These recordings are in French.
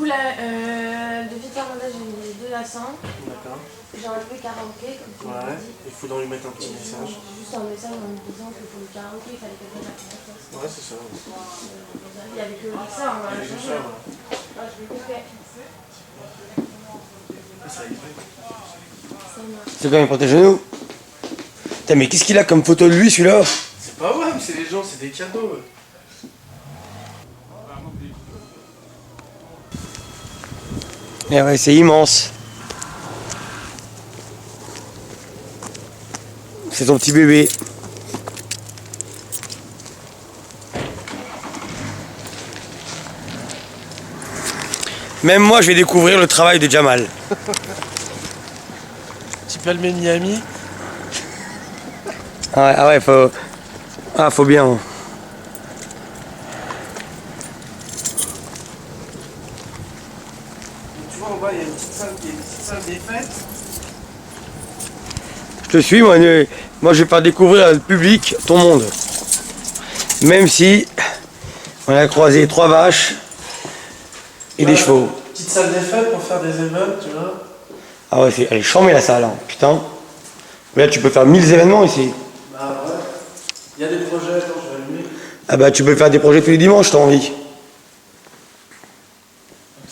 depuis Carmanda, j'ai mis 2 à 5. D'accord. J'ai enlevé karaoké, comme tu m'as dit. Il faudra lui mettre un petit message. Juste un message en me disant que pour le karaoké, il fallait quelqu'un de la place. Ouais, c'est ça. Il n'y avait que ça, on va le changer. Je vais couper. C'est quand même pour tes genoux. Putain, mais qu'est-ce qu'il a comme photo de lui, celui-là? C'est pas ouais, mais c'est les gens, c'est des cadeaux. Et ouais, c'est immense. C'est ton petit bébé. Même moi, je vais découvrir le travail de Jamal. Petit palmier de Miami. Ah ouais, faut... Ah, faut bien. Tu vois, en bas, il y a une petite salle des fêtes. Je te suis, moi je vais faire découvrir au public ton monde. Même si on a croisé 3 vaches et des chevaux. Petite salle des fêtes pour faire des événements, tu vois. Ah ouais, elle est chambée la salle, hein. Putain. Mais là tu peux faire 1000 événements ici. Bah ouais. Il y a des projets, attends, je vais allumer. Ah bah tu peux faire des projets tous les dimanches, t'as envie.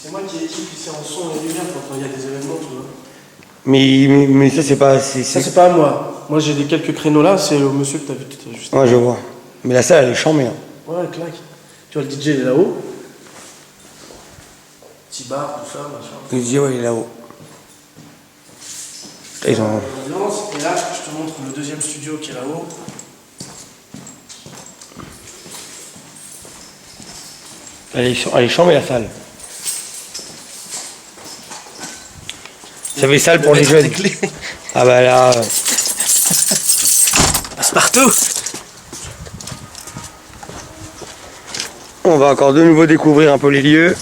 C'est moi qui équipe ici en son et lumière quand il y a des événements, tu vois. Mais ça c'est pas... Ça c'est pas à moi. Moi j'ai des quelques créneaux là, c'est au monsieur que t'as vu tout juste. Ouais, je vois. Mais la salle elle est chambée, hein. Ouais, claque. Tu vois le DJ il est là-haut. Petit bar, tout ça, machin. Le DJ ouais, il est là-haut. Ils ont... Et là, je te montre le deuxième studio qui est là-haut. Elle est chambée la salle. Ça fait salle pour les jeunes. Ah bah là... Passe partout. On va encore de nouveau découvrir un peu les lieux.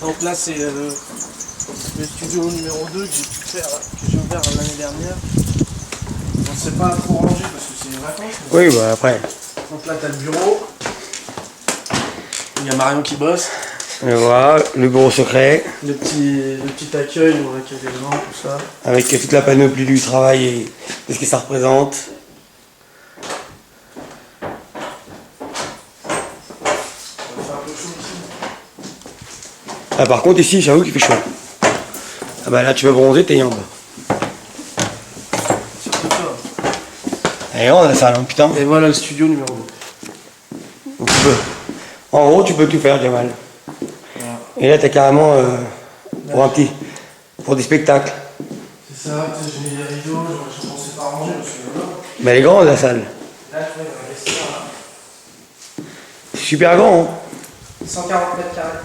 Donc là c'est le studio numéro 2 que j'ai ouvert l'année dernière. On ne sait pas trop ranger parce que c'est les vacances. Oui, bah après. Donc là t'as le bureau. Il y a Marion qui bosse. Et voilà, le bureau secret. Le petit accueil où on accueille les gens, tout ça. Avec toute la panoplie du travail et de ce que ça représente. Ah, par contre ici j'avoue qu'il fait chaud. Ah bah là tu vas bronzer tes jambes. Surtout ça. Elle est grande la salle, hein, putain. Et voilà le studio numéro 2. Donc, en gros tu peux tout faire Jamal. Voilà. Et là t'as carrément pour des spectacles. C'est ça, j'ai mis les rideaux, je pensais pas ranger parce que là. Mais elle est grande la salle. Là tu vois, il va rester là. C'est super grand, hein. 140 mètres carrés.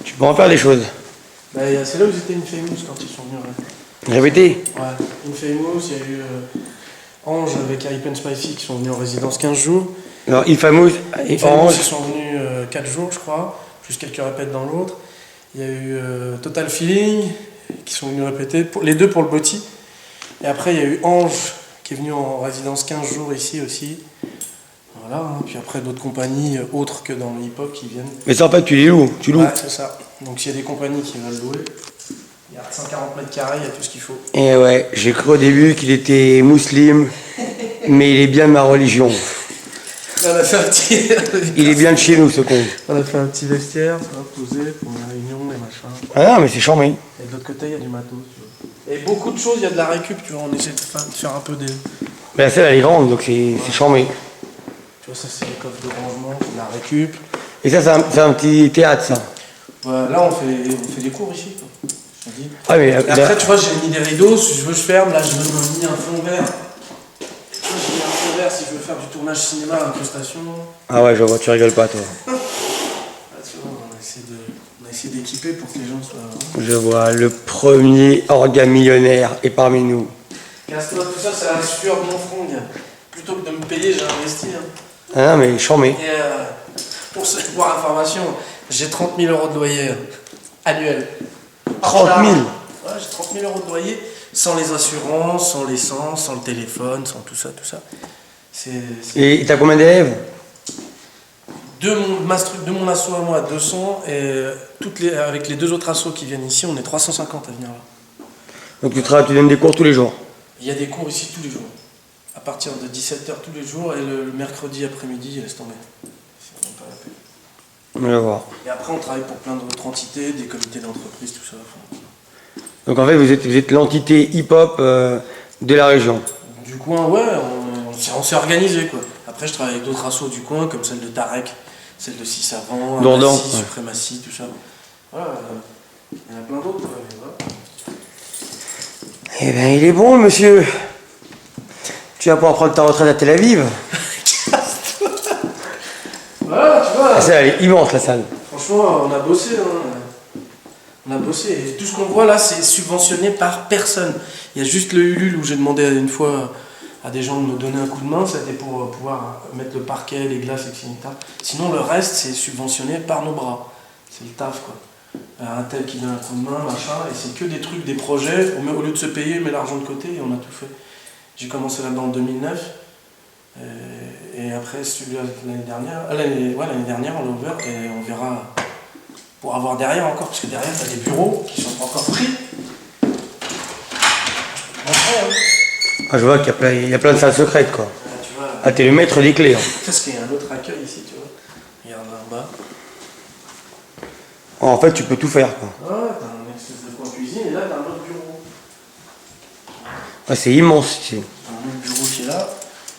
Tu peux en faire des choses. Bah, c'est là où j'étais Infamous quand ils sont venus. Répétez. Ouais, Infamous, il y a eu Ange avec Hype and Spicy qui sont venus en résidence 15 jours. Alors Infamous et Infamous, Orange. ils sont venus 4 jours, je crois, plus quelques répètes dans l'autre. Il y a eu Total Feeling qui sont venus répéter, les deux pour le Botti. Et après, il y a eu Ange qui est venu en résidence 15 jours ici aussi. Voilà, hein. Puis après d'autres compagnies autres que dans le hip-hop qui viennent. Mais ça en fait tu les loues, tu loues. Ouais, c'est ça. Donc s'il y a des compagnies qui veulent louer, il y a 140 mètres carrés, il y a tout ce qu'il faut. Et ouais, j'ai cru au début qu'il était musulman, mais il est bien de ma religion. On a fait un petit... Il est bien de chez nous ce con. On a fait un petit vestiaire, ça va poser pour une réunion et machin. Ah non mais c'est charmé. Et de l'autre côté, il y a du matos, tu vois. Et beaucoup de choses, il y a de la récup, tu vois, on essaie de faire un peu des... Mais la salle elle est grande donc c'est charmé. Tu vois, ça c'est les coffres de rangement, c'est de la récup. Et ça c'est un petit théâtre ça. Ouais, là on fait des cours ici, quoi. Je te dis. Ah mais Et après, tu vois, j'ai mis des rideaux, si je veux je ferme, là j'ai mis un fond vert. Tu vois, j'ai mis un fond vert si je veux faire du tournage cinéma, incrustation. Ah ouais je vois, tu rigoles pas toi. Là, tu vois, on a essayé d'équiper pour que les gens soient... Je vois, le premier organe millionnaire est parmi nous. Casse-toi, tout ça, c'est la sueur de mon front, gars. Plutôt que de me payer, j'ai investi. Hein. Ah non mais charmé. Et pour information, j'ai 30 000 € de loyer annuel. 30 000 Ouais, j'ai 30 000 € de loyer, sans les assurances, sans l'essence, sans le téléphone, sans tout ça, tout ça. Et t'as combien d'élèves? de mon asso à moi, 200, et avec les 2 autres assos qui viennent ici, on est 350 à venir là. Donc tu donnes des cours tous les jours? Il y a des cours ici tous les jours. À partir de 17h tous les jours, et le mercredi après-midi, laisse tomber. C'est vraiment pas la peine. On va voir. Et après, on travaille pour plein d'autres entités, des comités d'entreprise, tout ça. Enfin, Donc en fait, vous êtes l'entité hip-hop de la région. du coin, ouais, on s'est organisé, quoi. Après, je travaille avec d'autres assos du coin, comme celle de Tarek, celle de Six Avant, Dordan, Amassi, ouais. Suprématie, tout ça. Voilà, il y en a plein d'autres, quoi, mais voilà. Eh bien, il est bon, monsieur. Tu vas pouvoir prendre ta retraite à Tel Aviv. Voilà, tu vois. La salle, elle est immense, la salle. Franchement, on a bossé, hein. On a bossé. Et tout ce qu'on voit là, c'est subventionné par personne. Il y a juste le Ulule où j'ai demandé une fois à des gens de me donner un coup de main, c'était pour pouvoir mettre le parquet, les glaces, etc. Sinon, le reste, c'est subventionné par nos bras. C'est le taf, quoi. Un tel qui donne un coup de main, machin, et c'est que des trucs, des projets. Au lieu de se payer, on met l'argent de côté et on a tout fait. J'ai commencé là-dedans en 2009. Et après, celui-là l'année dernière. L'année dernière, on l'a ouvert et on verra pour avoir derrière encore, parce que derrière, tu as des bureaux qui sont pas encore pris. Après, hein. Ah, je vois qu'il y a plein de salles secrètes, quoi. Tu vois, Ah, t'es le maître des clés. Hein. parce qu'il y a un autre accueil ici, tu vois. Regarde là en bas. En fait, tu peux tout faire, quoi. Ah, t'as un espèce de coin cuisine et là, t'as un autre bureau. Ah, c'est immense ici. T'as un autre bureau qui est là,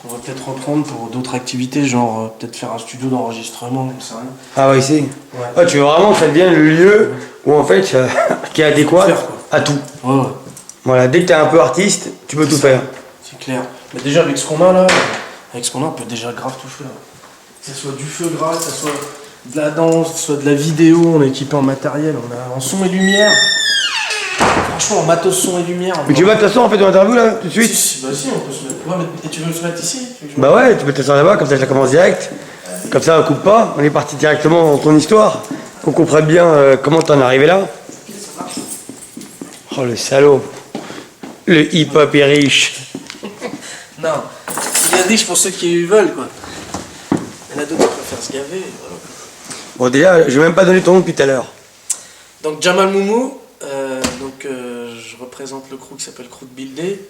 qu'on va peut-être reprendre pour d'autres activités, genre peut-être faire un studio d'enregistrement, comme ça. Rien. Ah ouais, ici. Ouais. Ah, tu veux vraiment que ça devienne le lieu où, en fait, qui est adéquat Faire, quoi. à tout. Ouais, ouais. Voilà, dès que t'es un peu artiste, tu peux tout faire. C'est clair. Mais déjà, avec ce qu'on a là, on peut déjà grave tout faire. Que ce soit du feu gras, que ce soit de la danse, que ce soit de la vidéo, on est équipé en matériel, on a en son et lumière. Franchement, en matos son et lumière. Mais tu vas t'asseoir en fait dans l'interview là, tout de suite? Bah si, on peut se mettre. Ouais, mais et tu veux se mettre ici? Bah ouais, tu peux t'asseoir là-bas, comme ça je la commence direct. Comme ça on coupe pas, on est parti directement dans ton histoire. Qu'on comprenne bien comment t'en es arrivé là. Oh le salaud. Le hip-hop est riche. Non, il est riche pour ceux qui veulent, quoi. Il y en a d'autres qui préfèrent se gaver, voilà. Bon déjà, je vais même pas donner ton nom depuis tout à l'heure. Donc Jamal Moumou, je représente le crew qui s'appelle Crew de Buildé.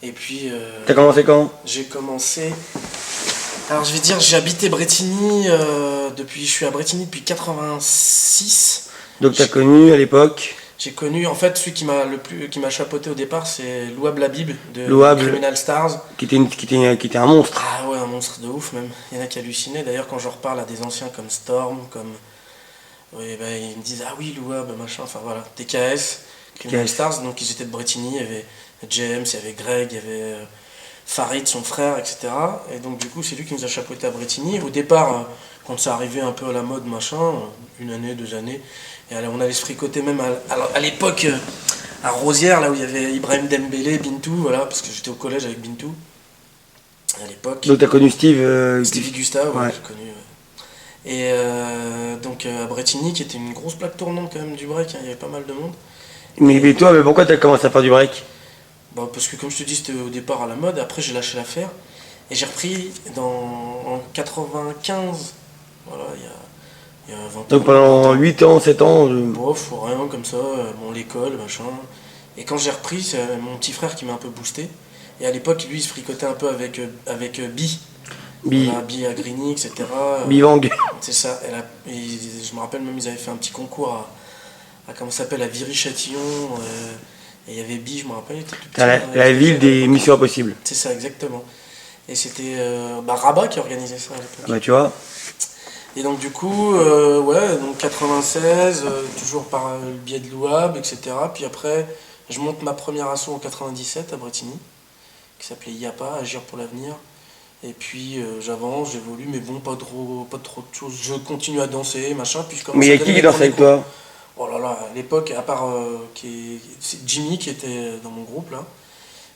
Et puis... T'as commencé quand? J'ai commencé... Alors je vais dire, j'ai habité Brétigny je suis à Brétigny depuis 86. Donc t'as connu à l'époque? J'ai connu, en fait, celui qui m'a chapeauté au départ, c'est Louab Labib de Louab, Criminal Stars. Qui était un monstre. Ah ouais, un monstre de ouf même. Il y en a qui hallucinaient. D'ailleurs, quand je reparle à des anciens comme Storm, comme... Oui, bah, ils me disent, ah oui, Louab, machin, enfin voilà. TKS, Criminal Stars, donc ils étaient de Brétigny, il y avait James, il y avait Greg, il y avait Farid, son frère, etc. Et donc du coup, c'est lui qui nous a chapeauté à Brétigny. Au départ, quand ça arrivait un peu à la mode, machin, 1 année, 2 années, et on allait se fricoter même à l'époque à Rosières, là où il y avait Ibrahim Dembélé, Bintou, voilà, parce que j'étais au collège avec Bintou à l'époque. Donc t'as connu Steve Stevie Gustave, ouais. j'ai connu. Ouais. Et donc à Brétigny, qui était une grosse plaque tournante quand même du break, hein, il y avait pas mal de monde. Mais toi, mais pourquoi t'as commencé à faire du break? Bah, parce que comme je te dis, c'était au départ à la mode, après j'ai lâché l'affaire, et j'ai repris en 95, voilà, il y a 20 ans. Donc pendant 8 ans, 7 ans Bof, rien comme ça, bon, l'école, machin. Et quand j'ai repris, c'est mon petit frère qui m'a un peu boosté. Et à l'époque, lui, il se fricotait un peu avec Bi. Voilà, Bi à Grigny, etc. Bivang. C'est ça. Je me rappelle même, ils avaient fait un petit concours à comment ça s'appelle, à Viry-Châtillon. Et il y avait Bi, je me rappelle, il était tout petit. La ville des Missions Impossibles. C'est ça, exactement. Et c'était Rabat qui organisait ça à l'époque. Bah tu vois. Et donc du coup, donc 96, toujours par le biais de l'Ouab, etc. Puis après, je monte ma première asso en 97 à Brétigny, qui s'appelait IAPA, Agir pour l'avenir. Et puis j'avance, j'évolue, mais bon, pas trop de choses. Je continue à danser, machin. Puis je commence. Mais il y a qui dansait avec toi? Oh là là, à l'époque, à part c'est Jimmy qui était dans mon groupe là.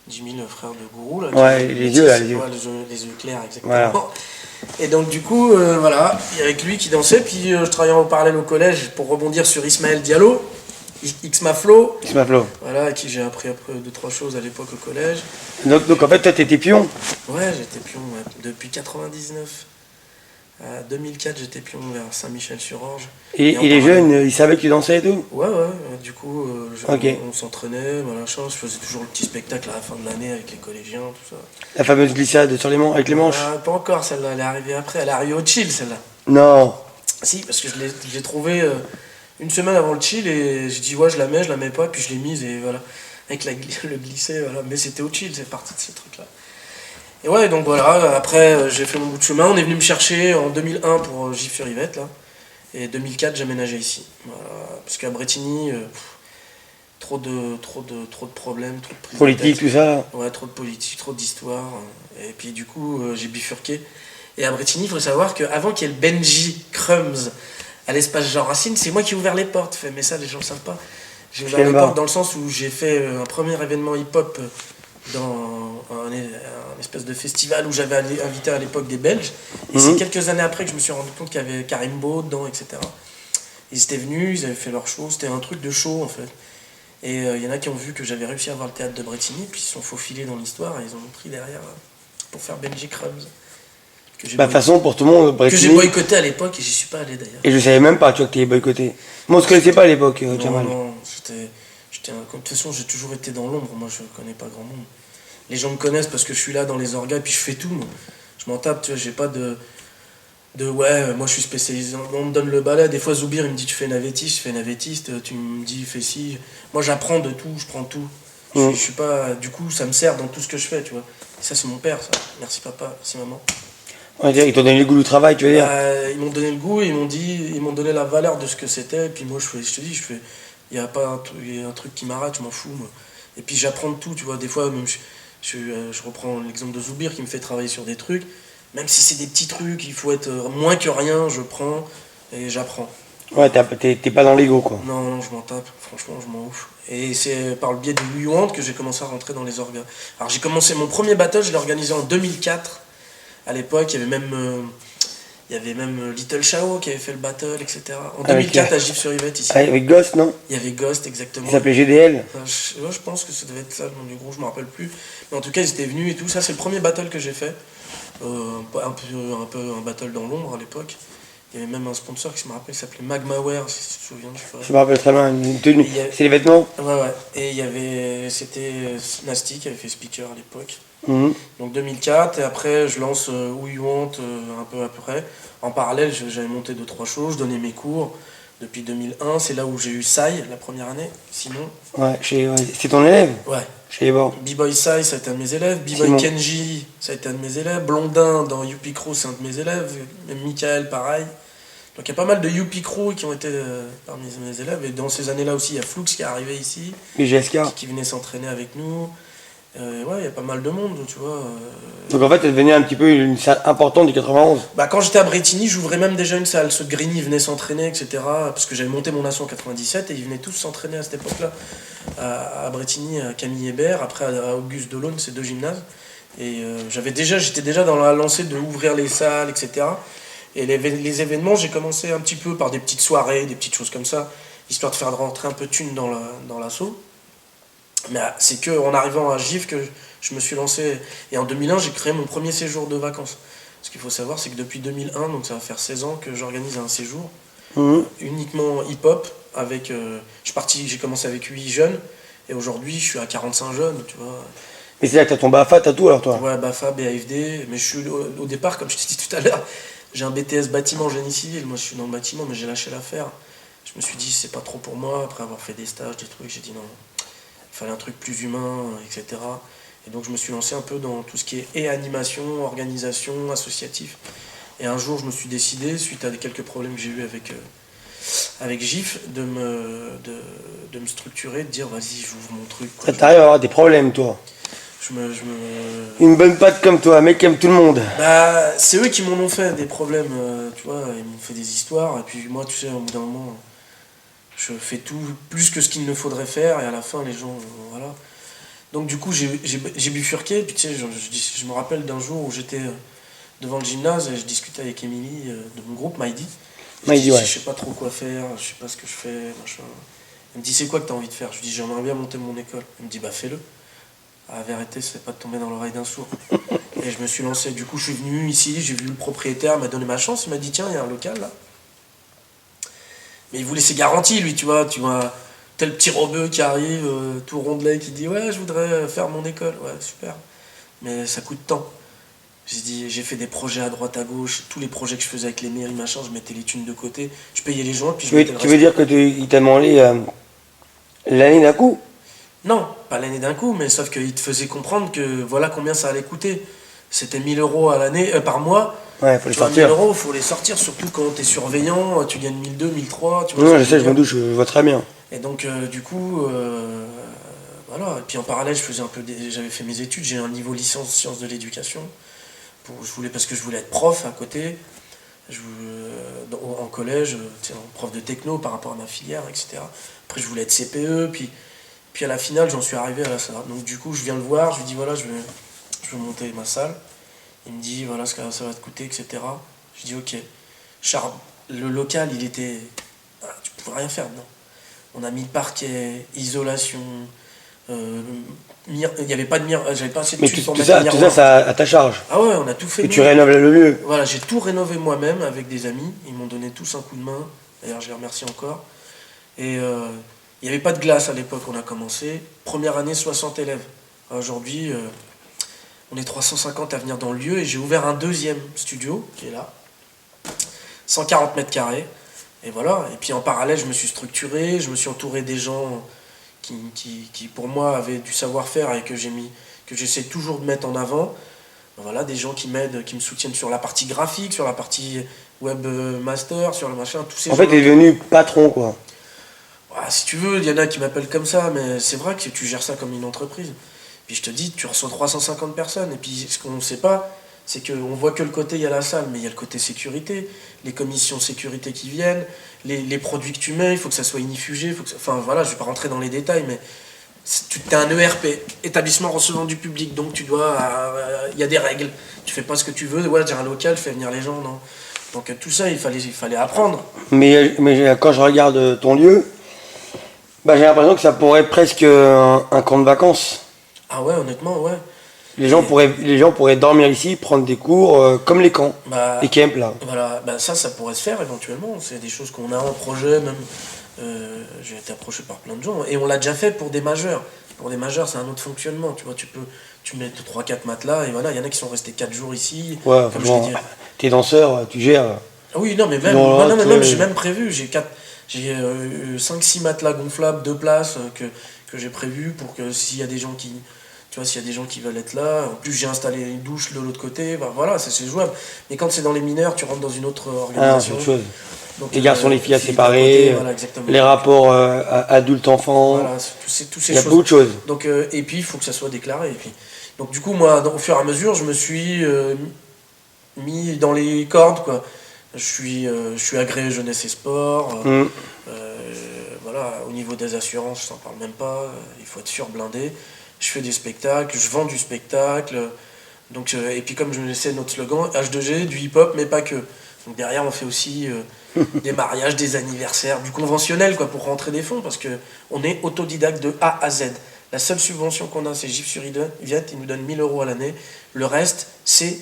Jimmy, le frère de Gourou. Là, ouais, les yeux là, les yeux. Ouais, les yeux clairs, exactement. Voilà. Et donc du coup, voilà, il y avait que lui qui dansait, puis je travaillais en parallèle au collège pour rebondir sur Ismaël Diallo, X-Maflo. X-Maflo. Voilà, à qui j'ai appris après 2-3 choses à l'époque au collège. Donc en fait, toi t'étais pion? Ouais, j'étais pion depuis 99. À 2004, j'étais pion vers Saint-Michel-sur-Orge. Et en les parallèle- jeunes, ils savaient que tu dansais et tout? Ouais, ouais, du coup, Ok. on s'entraînait, voilà, je faisais toujours le petit spectacle à la fin de l'année avec les collégiens, tout ça. La fameuse glissade sur les avec les manches? Pas encore celle-là, elle est arrivée après, elle est arrivée au chill celle-là. Non. Si, parce que je l'ai trouvée une semaine avant le chill et j'ai dit ouais, je la mets pas, puis je l'ai mise et voilà, avec le glisser, voilà. Mais c'était au chill, c'est parti de ces trucs-là. Et ouais, donc voilà, après j'ai fait mon bout de chemin, on est venu me chercher en 2001 pour Gif-sur-Yvette, là. Et 2004, j'ai aménagé ici. Voilà, parce qu'à Bretigny, trop de problèmes, trop de prises de Politique, tête. tout ça. Ouais, trop de politique, trop d'histoire. Et puis du coup, j'ai bifurqué. Et à Bretigny, il faut savoir qu'avant qu'il y ait le Benji Crumbs à l'espace Jean Racine, c'est moi qui ai ouvert les portes. Mais ça, les gens ne savent pas. J'ai ouvert les portes dans le sens où j'ai fait un premier événement hip-hop dans un espèce de festival où j'avais invité à l'époque des Belges. Et c'est quelques années après que je me suis rendu compte qu'il y avait Karimbo dedans, etc. Ils étaient venus, ils avaient fait leur show. C'était un truc de show, en fait. Et il y en a qui ont vu que j'avais réussi à avoir le théâtre de Bretigny, puis ils se sont faufilés dans l'histoire et ils ont pris derrière pour faire Benji Crumbs. Bah, de toute façon, pour tout le monde, que j'ai Bretigny. boycotté à l'époque et j'y suis pas allé d'ailleurs. Et je savais même pas, tu vois, que t'es boycotté. Moi, on se connaissait pas à l'époque, Non, Jamal. non, de toute façon, j'ai toujours été dans l'ombre, moi je connais pas grand monde. Les gens me connaissent parce que je suis là dans les orgas et puis je fais tout, moi. Je m'en tape, tu vois, j'ai pas de ouais, moi je suis spécialisé, on me donne le balai, des fois Zoubir il me dit tu fais navettiste, je fais navettiste, tu me dis fais ci. Moi j'apprends de tout, je prends tout. Je suis pas, du coup ça me sert dans tout ce que je fais, tu vois. Et ça c'est mon père, ça. Merci papa, merci maman. On va dire, ils t'ont donné le goût du travail, tu veux dire. Ils m'ont donné le goût, ils m'ont donné la valeur de ce que c'était, et puis moi je te dis, il y a pas un truc qui m'arrête, je m'en fous, moi. Et puis j'apprends de tout, tu vois, des fois même je reprends l'exemple de Zoubir qui me fait travailler sur des trucs, même si c'est des petits trucs, il faut être moins que rien, je prends et j'apprends. Ouais, t'es pas dans l'ego, quoi. Non, non, je m'en tape, franchement, je m'en ouf. Et c'est par le biais de Louis que j'ai commencé à rentrer dans les orgas. Alors j'ai commencé, mon premier battle, je l'ai organisé en 2004. À l'époque, il y avait même Little Shao qui avait fait le battle, etc. En 2004 à Gif-sur-Yvette, ici. Avec Ghost, non? Il y avait Ghost, exactement. Il s'appelait GDL. Je pense que ça devait être ça le nom du groupe, je me rappelle plus. Mais en tout cas, ils étaient venus et tout. Ça, c'est le premier battle que j'ai fait. Un peu un battle dans l'ombre à l'époque. Il y avait même un sponsor qui, je me rappelle, qui s'appelait Magmaware, si tu te souviens, je sais pas. Je me rappelle très bien, une tenue. C'est les vêtements? Ouais, ouais. Et c'était Nasty qui avait fait speaker à l'époque. Donc 2004, et après je lance Who You Want un peu après. En parallèle, j'avais monté 2-3 choses, je donnais mes cours depuis 2001. C'est là où j'ai eu Sai la première année, Simon. Ouais, c'est ton élève? Ouais. Chez les bords. B-Boy Sai, ça a été un de mes élèves. B-Boy Kenji, ça a été un de mes élèves. Blondin dans Youpi Crew, c'est un de mes élèves. Même Michael, pareil. Donc il y a pas mal de Youpi Crew qui ont été parmi mes élèves. Et dans ces années-là aussi, il y a Flux qui est arrivé ici. Et GSK. Qui venait s'entraîner avec nous. Ouais, il y a pas mal de monde, tu vois. Donc en fait, t'es devenu un petit peu une salle importante du 91. Bah, quand j'étais à Bretigny, j'ouvrais même déjà une salle. Ceux de Grigny venaient s'entraîner, etc. Parce que j'avais monté mon asso en 97 et ils venaient tous s'entraîner à cette époque-là. À Bretigny, à Camille Hébert, après à Auguste Delaune, ces deux gymnases. Et j'étais déjà dans la lancée de ouvrir les salles, etc. Et les événements, j'ai commencé un petit peu par des petites soirées, des petites choses comme ça, histoire de faire rentrer un peu de thunes dans l'asso. Mais c'est qu'en arrivant à Gif que je me suis lancé. Et en 2001, j'ai créé mon premier séjour de vacances. Ce qu'il faut savoir, c'est que depuis 2001, donc ça va faire 16 ans que j'organise un séjour uniquement hip-hop. J'ai commencé avec 8 jeunes et aujourd'hui, je suis à 45 jeunes, tu vois. Mais c'est là que t'as ton BAFA, t'as tout alors toi? Ouais, BAFA, BAFD. Mais je suis au départ, comme je t'ai dit tout à l'heure, j'ai un BTS bâtiment génie civil. Moi, je suis dans le bâtiment, mais j'ai lâché l'affaire. Je me suis dit, c'est pas trop pour moi. Après avoir fait des stages, des trucs, j'ai dit non. Il fallait un truc plus humain, etc. Et donc je me suis lancé un peu dans tout ce qui est animation, organisation, associatif. Et un jour je me suis décidé, suite à quelques problèmes que j'ai eu avec Gif, de me structurer, de dire vas-y j'ouvre mon truc. Ça t'arrive à avoir des problèmes toi? Une bonne patte comme toi, un mec qui aime tout le monde. Bah c'est eux qui m'en ont fait des problèmes, tu vois, ils m'ont fait des histoires, et puis moi tu sais, au bout d'un moment... Je fais tout plus que ce qu'il ne faudrait faire et à la fin les gens voilà. Donc du coup j'ai bifurqué, puis tu sais je me rappelle d'un jour où j'étais devant le gymnase et je discutais avec Émilie de mon groupe Maïdi. Ouais. Je sais pas trop quoi faire, je sais pas ce que je fais, machin. Elle me dit c'est quoi que t'as envie de faire? Je lui dis j'aimerais bien monter mon école. Elle me dit bah fais-le. La vérité, c'est pas de tomber dans l'oreille d'un sourd. Et je me suis lancé. Du coup, je suis venu ici, j'ai vu le propriétaire, il m'a donné ma chance. Il m'a dit, tiens, il y a un local là. Mais il voulait ses garanties, lui, tu vois, tel petit robeux qui arrive, tout rondelet, qui dit, ouais, je voudrais faire mon école. Ouais, super. Mais ça coûte tant. J'ai fait des projets à droite, à gauche, tous les projets que je faisais avec les mairies, machin, je mettais les thunes de côté, je payais les gens, puis je mettais le Tu veux dire que il t'a demandé l'année d'un coup? Non, pas l'année d'un coup, mais sauf qu'il te faisait comprendre que voilà combien ça allait coûter. C'était 1000 euros à l'année, par mois. Ouais, faut les Tu vois, sortir. 1000 euros, faut les sortir, surtout quand t'es surveillant, tu gagnes 1002, 1003, tu vois. Non, ce je que sais, veux je me dire. doute, je vois très bien. Et donc, du coup, voilà. Et puis en parallèle, je faisais j'avais fait mes études, j'ai un niveau licence sciences de l'éducation. Parce que je voulais être prof à côté. En collège, prof de techno par rapport à ma filière, etc. Après, je voulais être CPE, puis à la finale, j'en suis arrivé à la salle. Donc, du coup, je viens le voir, je lui dis voilà, je veux monter ma salle. Il me dit voilà ce que ça va te coûter, etc. Je dis ok. Charles, le local, il était. Tu pouvais rien faire, non. On a mis le parquet, isolation. Il n'y avait pas de miroir, j'avais pas assez de Mais thunes pour tout mettre un ça, miroir. c'est à ta charge. Ah ouais, on a tout fait. Et nous. tu rénoves le lieu. Voilà, j'ai tout rénové moi-même avec des amis. Ils m'ont donné tous un coup de main. D'ailleurs, je les remercie encore. Et il n'y avait pas de glace à l'époque, on a commencé. Première année, 60 élèves. Aujourd'hui, on est 350 à venir dans le lieu et j'ai ouvert un deuxième studio qui est là. 140 mètres carrés. Et voilà. Et puis en parallèle, je me suis structuré, je me suis entouré des gens qui pour moi avaient du savoir-faire et que j'essaie toujours de mettre en avant. Voilà, des gens qui m'aident, qui me soutiennent sur la partie graphique, sur la partie webmaster, sur le machin, tous ces En fait, t'es devenu patron, quoi. Ah, si tu veux, il y en a qui m'appellent comme ça, mais c'est vrai que tu gères ça comme une entreprise. Puis je te dis, tu reçois 350 personnes, et puis ce qu'on ne sait pas, c'est qu'on voit que le côté, il y a la salle, mais il y a le côté sécurité, les commissions sécurité qui viennent, les produits que tu mets, il faut que ça soit inifugé, enfin voilà, je ne vais pas rentrer dans les détails, mais tu as un ERP, établissement recevant du public, donc tu dois, il y a des règles, tu fais pas ce que tu veux, ouais, j'ai un local, je fais venir les gens, non. Donc tout ça, il fallait apprendre. Mais quand je regarde ton lieu, bah, j'ai l'impression que ça pourrait être presque un camp de vacances. Ah ouais, honnêtement, ouais. Les gens pourraient dormir ici, prendre des cours comme les camps, Bah, les camps là. voilà, bah ça pourrait se faire éventuellement. C'est des choses qu'on a en projet, même. J'ai été approché par plein de gens. Et on l'a déjà fait pour des majeurs. Pour des majeurs, c'est un autre fonctionnement. Tu vois, tu mets 3-4 matelas, et voilà, il y en a qui sont restés 4 jours ici. Ouais, comme je l'ai dit. t'es danseur, tu gères. Ah oui, non, mais même, j'ai même prévu. J'ai 5-6 matelas gonflables, 2 places que j'ai prévu pour que s'il y a des gens qui. Tu vois, s'il y a des gens qui veulent être là, en plus j'ai installé une douche de l'autre côté, bah voilà, c'est jouable. Mais quand c'est dans les mineurs, tu rentres dans une autre organisation. Ah, c'est autre chose. Donc, Les garçons, les filles à filles séparer, voilà, les rapports adultes-enfants, voilà, tous ces il y a choses. beaucoup de choses. Donc, et puis il faut que ça soit déclaré. Et puis. Donc du coup, moi, au fur et à mesure, je me suis mis dans les cordes, quoi. Je suis agréé jeunesse et sport. Voilà, au niveau des assurances, je t'en parle même pas. Il faut être surblindé. Je fais des spectacles, je vends du spectacle. Donc, et puis comme je me laissais notre slogan, H2G, du hip-hop, mais pas que. Donc derrière, on fait aussi des mariages, des anniversaires, du conventionnel, quoi, pour rentrer des fonds, parce qu'on est autodidacte de A à Z. La seule subvention qu'on a, c'est GIF sur Yvette, il nous donne 1000 euros à l'année. Le reste, c'est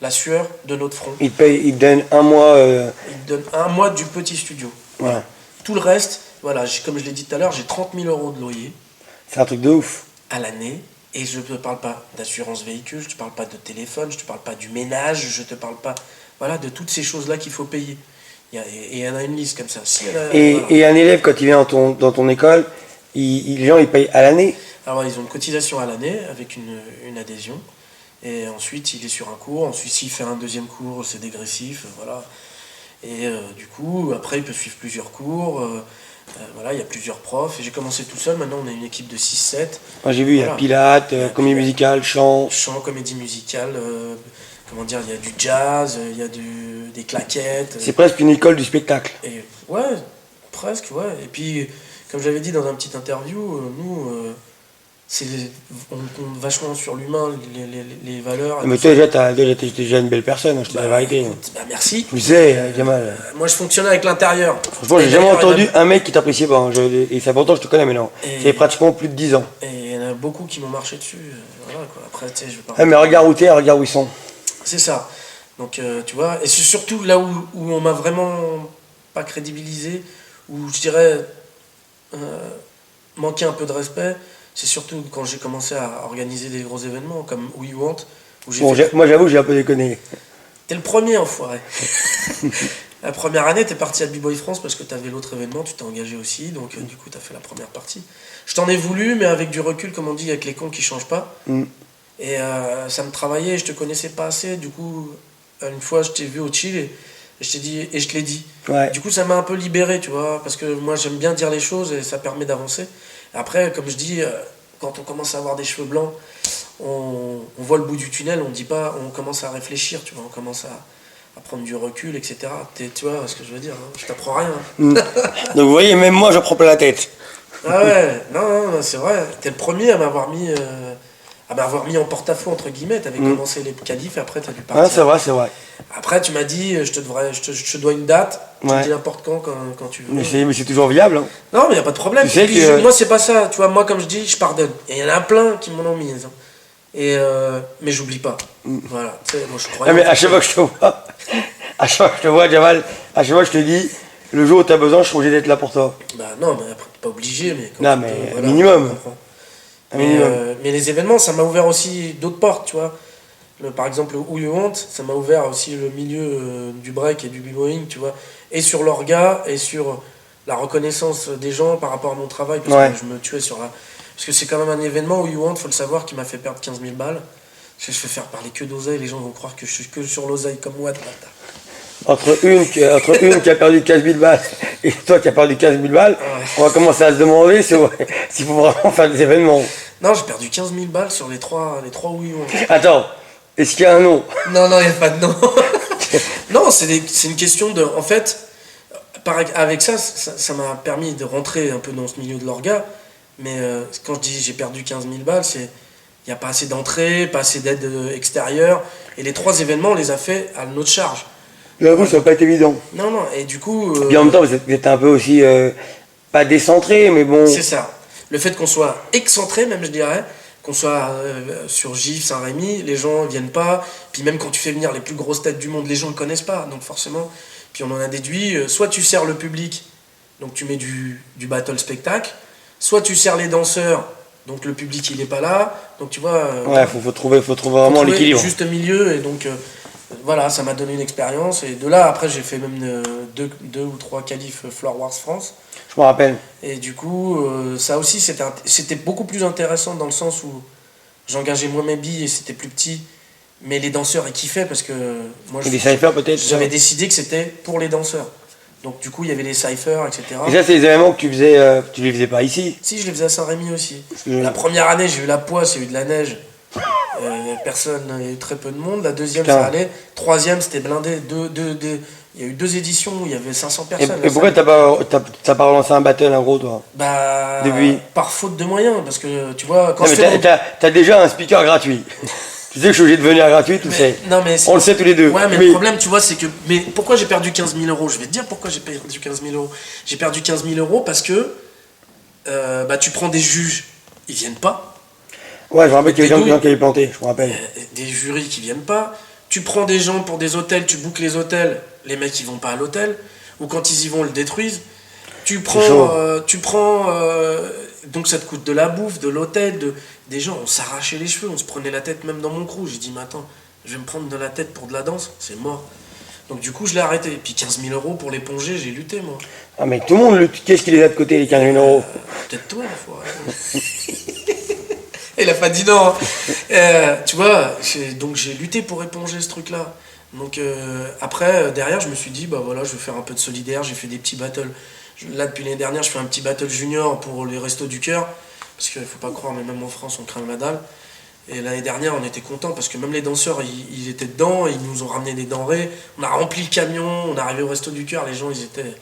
la sueur de notre front. Il te donne un mois. Il donne un mois du petit studio. Ouais. Tout le reste, voilà, comme je l'ai dit tout à l'heure, j'ai 30 000 euros de loyer. C'est un truc de ouf. À l'année, et je ne te parle pas d'assurance véhicule, je ne te parle pas de téléphone, je ne te parle pas du ménage, je ne te parle pas voilà, de toutes ces choses-là qu'il faut payer. Et il y en a une liste comme ça. Et un élève, quand il vient dans ton école, les gens ils payent à l'année? Alors ils ont une cotisation à l'année avec une adhésion, et ensuite il est sur un cours, ensuite s'il fait un deuxième cours, c'est dégressif, voilà. Et du coup, après il peut suivre plusieurs cours. Voilà, il y a plusieurs profs, et j'ai commencé tout seul, maintenant on a une équipe de 6-7. Moi j'ai vu, voilà. Il y a pilates, comédie musicale, chant. Chant, comédie musicale, comment dire, il y a du jazz, il y a des claquettes. C'est presque une école du spectacle. Et, ouais, presque, ouais. Et puis, comme j'avais dit dans un petit interview, nous, on compte vachement sur l'humain, les valeurs. Mais toi t'es déjà une belle personne, je te dis la vérité. Écoute, merci. Tu sais, Jamal. Moi je fonctionnais avec l'intérieur. Franchement, j'ai jamais entendu un mec qui t'appréciait pas. Et c'est important que je te connais maintenant. C'est pratiquement plus de 10 ans. Et il y en a beaucoup qui m'ont marché dessus. Voilà, quoi. Après, tu sais, je vais pas... Ah, mais regarde où t'es, regarde où ils sont. C'est ça. Donc, tu vois, et c'est surtout là où on m'a vraiment pas crédibilisé, où je dirais manqué un peu de respect, c'est surtout quand j'ai commencé à organiser des gros événements comme We Want, où j'ai Bon, fait... moi j'avoue, j'ai un peu déconné. T'es le premier, enfoiré. La première année, t'es parti à B-Boy France parce que t'avais l'autre événement, tu t'es engagé aussi, donc du coup, t'as fait la première partie. Je t'en ai voulu, mais avec du recul, comme on dit, avec les cons qui changent pas. Et ça me travaillait, je te connaissais pas assez, du coup, une fois, je t'ai vu au chill et je t'ai dit, et je te l'ai dit. Ouais. Du coup, ça m'a un peu libéré, tu vois, parce que moi, j'aime bien dire les choses et ça permet d'avancer. Après, comme je dis, quand on commence à avoir des cheveux blancs, on voit le bout du tunnel, on dit pas, on commence à réfléchir, tu vois, on commence à prendre du recul, etc. Tu vois ce que je veux dire, hein, je t'apprends rien. Donc vous voyez, même moi, je prends pas la tête. Ah ouais, non, c'est vrai, t'es le premier à m'avoir mis en porte-à-faux, entre guillemets, t'avais commencé les qualifs et après t'as dû partir. Ouais, c'est vrai, c'est vrai. Après, tu m'as dit, je te dois une date, tu me dis n'importe quand tu veux. Mais c'est toujours viable. Hein. Non, mais y a pas de problème. Tu sais puis, que... moi, c'est pas ça. Tu vois, moi, comme je dis, je pardonne. Et il y en a plein qui m'en ont mis. Hein. Et mais j'oublie pas. Voilà. Tu sais, moi, je crois. mais à chaque fois que je te vois, Jamal, à chaque fois que je te dis, le jour où tu as besoin, je suis obligé d'être là pour toi. Bah non, mais après, t'es pas obligé. Mais non, mais voilà, minimum. Mais les événements, ça m'a ouvert aussi d'autres portes, tu vois. Par exemple, le Who You Want, ça m'a ouvert aussi le milieu du break et du b-boying, tu vois. Et sur l'orga, et sur la reconnaissance des gens par rapport à mon travail, parce que je me tuais sur la... Parce que c'est quand même un événement, Who You Want, faut le savoir, qui m'a fait perdre 15 000 balles. Parce que je fais faire parler que d'oseille, les gens vont croire que je suis que sur l'oseille, comme moi, Entre une qui a perdu 15 000 balles et toi qui as perdu 15 000 balles, on va commencer à se demander s'il faut vraiment faire des événements. Non, j'ai perdu 15 000 balles sur les trois Who You Want. Attends, est-ce qu'il y a un nom? Non, il n'y a pas de nom. Non, c'est une question de... En fait, avec ça m'a permis de rentrer un peu dans ce milieu de l'orga. Mais quand je dis j'ai perdu 15 000 balles, c'est... Il n'y a pas assez d'entrée, pas assez d'aide extérieure. Et les 3 événements, on les a fait à notre charge. J'avoue, ça va pas être évident. Non, et du coup... Puis en même temps, vous êtes un peu aussi... pas décentré, mais bon... C'est ça. Le fait qu'on soit excentré, même je dirais, qu'on soit sur GIF, Saint-Rémy, les gens viennent pas. Puis même quand tu fais venir les plus grosses têtes du monde, les gens ne connaissent pas. Donc forcément, puis on en a déduit, soit tu sers le public, donc tu mets du battle spectacle, soit tu sers les danseurs, donc le public il est pas là. Donc tu vois... faut trouver vraiment l'équilibre. Juste milieu, et donc... voilà, ça m'a donné une expérience. Et de là, après, j'ai fait même 2 ou 3 qualifs Floor Wars France. Je me rappelle. Et du coup, ça aussi, c'était beaucoup plus intéressant dans le sens où j'engageais moins mes billes et c'était plus petit. Mais les danseurs, ils kiffaient parce que moi, les cyphers, peut-être. J'avais décidé que c'était pour les danseurs. Donc du coup, il y avait les cyphers, etc. Et ça, c'est les événements que tu faisais, tu les faisais pas ici? Si, je les faisais à Saint-Rémy aussi. La première année, j'ai eu la poisse, il y a eu de la neige. Personne, il y a eu très peu de monde. La deuxième, ça allait. Troisième, c'était blindé. Il y a eu 2 éditions où il y avait 500 personnes. Et pourquoi t'as pas relancé un battle, en gros, toi? Bah, depuis... par faute de moyens, parce que tu vois, quand t'as déjà un speaker gratuit. Tu sais que je suis obligé de venir gratuit, tu sais. Non, mais on le sait tous les deux. Ouais, mais le problème, tu vois, c'est que... Mais pourquoi j'ai perdu 15 000 €? Je vais te dire pourquoi j'ai perdu 15 000 €. J'ai perdu 15 000 € parce que tu prends des juges, ils viennent pas. Ouais, je me rappelle qu'il y a des gens qui avaient planté, je me rappelle. Des jurys qui viennent pas. Tu prends des gens pour des hôtels, tu bookes les hôtels, les mecs ils vont pas à l'hôtel, ou quand ils y vont, ils le détruisent. Tu prends, donc ça te coûte de la bouffe, de l'hôtel, des gens, on s'arrachait les cheveux, on se prenait la tête même dans mon crew. J'ai dit, mais attends, je vais me prendre de la tête pour de la danse, c'est mort. Donc du coup, je l'ai arrêté. Et puis 15 000 € pour l'éponger, j'ai lutté, moi. Ah, mais tout le monde, qu'est-ce qu'il les a de côté, les 15 000 €? Peut-être toi, la fois. Il a pas dit non. Tu vois, donc j'ai lutté pour éponger ce truc-là. Donc après, derrière, je me suis dit, bah voilà, je vais faire un peu de solidaire. J'ai fait des petits battles. Là, depuis l'année dernière, je fais un petit battle junior pour les Restos du Cœur. Parce qu'il faut pas croire, mais même en France, on craint la dalle. Et l'année dernière, on était contents parce que même les danseurs, ils étaient dedans. Ils nous ont ramené des denrées. On a rempli le camion. On est arrivé au Resto du Cœur. Les gens, ils étaient...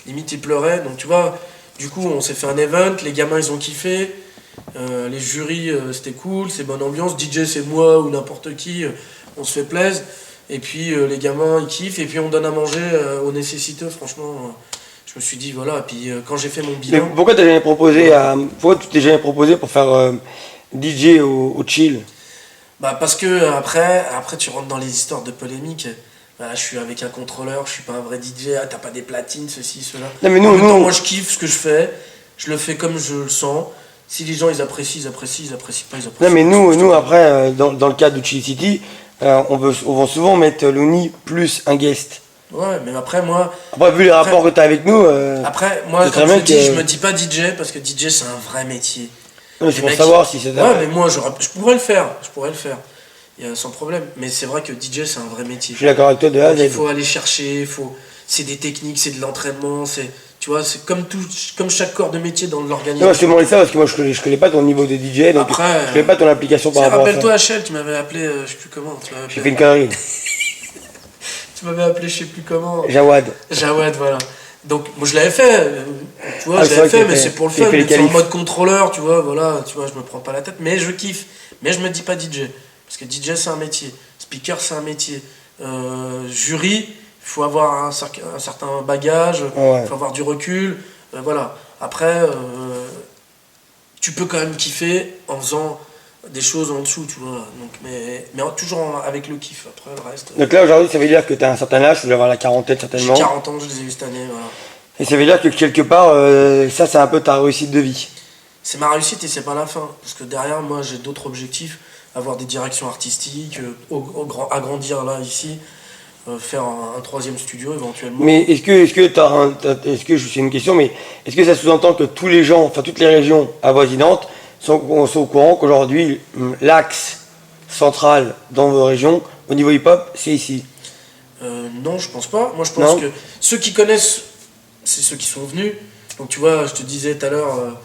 Limite, ils pleuraient. Donc tu vois, du coup, on s'est fait un event. Les gamins, ils ont kiffé. Les jurys, c'était cool, c'est bonne ambiance. DJ, c'est moi ou n'importe qui, on se fait plaisir. Et puis les gamins, ils kiffent. Et puis on donne à manger aux nécessiteux. Franchement, je me suis dit, voilà. Et puis quand j'ai fait mon bilan. Mais pourquoi tu t'es jamais proposé pour faire DJ au chill? Bah parce que après tu rentres dans les histoires de polémique. Bah, je suis avec un contrôleur, je suis pas un vrai DJ, ah, t'as pas des platines, ceci, cela. Non mais En même temps, nous, moi je kiffe ce que je le fais comme je le sens. Si les gens ils apprécient, ils apprécient, ils apprécient pas, ils apprécient. non mais pas. nous après, dans le cadre de Chill City, on va souvent mettre Looney plus un guest. Ouais, mais après moi, Après, vu les rapports que t'as avec nous, après moi c'est comme très je bien dis, que- je me dis pas DJ parce que DJ c'est un vrai métier. c'est Les pour mecs, savoir si c'est Ouais, mais moi je pourrais le faire, sans problème. Mais c'est vrai que DJ c'est un vrai métier. Je suis d'accord avec toi de A à Donc, il Z. faut aller chercher, c'est des techniques, c'est de l'entraînement, tu vois, c'est comme chaque corps de métier dans Non, l'organisation. je te demandais ça parce que moi je connais pas ton niveau de DJ, donc Après, je connais pas ton application par Tiens, rapport à rappelle-toi ça. HL, tu m'avais appelé, je sais plus comment, J'ai fait une connerie. tu m'avais appelé je sais plus comment. Jawad. Jawad, voilà. Donc, moi je l'avais fait, tu vois, Ah, je c'est l'avais vrai fait, que mais t'as c'est pour le fait fun, les mais c'est en qualifs. mode contrôleur, tu vois, voilà, je me prends pas la tête, mais je kiffe. Mais je me dis pas DJ, parce que DJ c'est un métier, speaker c'est un métier, jury, il faut avoir un certain bagage, il Ouais. faut avoir du recul, voilà. Après, tu peux quand même kiffer en faisant des choses en dessous, tu vois, donc, mais toujours avec le kiff, après le reste. Donc là aujourd'hui ça veut dire que t'as un certain âge, tu dois avoir la quarantaine J'ai certainement. 40 ans, je les ai eu cette année, voilà. Et ça veut dire que quelque part, ça c'est un peu ta réussite de vie. C'est ma réussite et c'est pas la fin. Parce que derrière, moi, j'ai d'autres objectifs. Avoir des directions artistiques, agrandir là, ici, faire un troisième studio éventuellement. Mais est-ce que c'est une question, mais est-ce que ça sous-entend que tous les gens, enfin toutes les régions avoisinantes sont au courant qu'aujourd'hui l'axe central dans vos régions au niveau hip-hop c'est ici? Non, je pense pas. Moi, je pense Non. que ceux qui connaissent, c'est ceux qui sont venus. Donc, tu vois, je te disais tout à l'heure,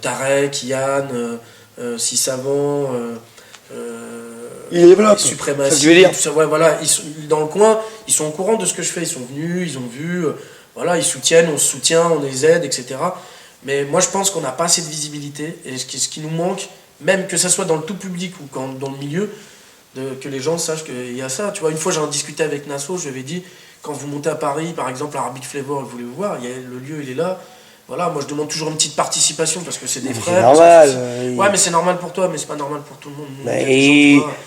Tarek, Yann, Sissavant, Il développe. Ça, Suprématie, tu veux dire. tout ça, ouais, voilà, ils sont dans le coin, ils sont au courant de ce que je fais, ils sont venus, ils ont vu, voilà, ils soutiennent, on se soutient, on les aide, etc. Mais moi je pense qu'on n'a pas assez de visibilité, et ce qui nous manque, même que ça soit dans le tout public ou dans le milieu, que les gens sachent qu'il y a ça. Tu vois, une fois j'ai discuté avec Nasso, je lui avais dit, quand vous montez à Paris, par exemple, Arabic Flavor, vous voulez vous voir, le lieu il est là. Voilà, moi je demande toujours une petite participation parce que c'est des frères. C'est normal. Ouais, mais c'est normal pour toi, mais c'est pas normal pour tout le monde. Nous, il y a des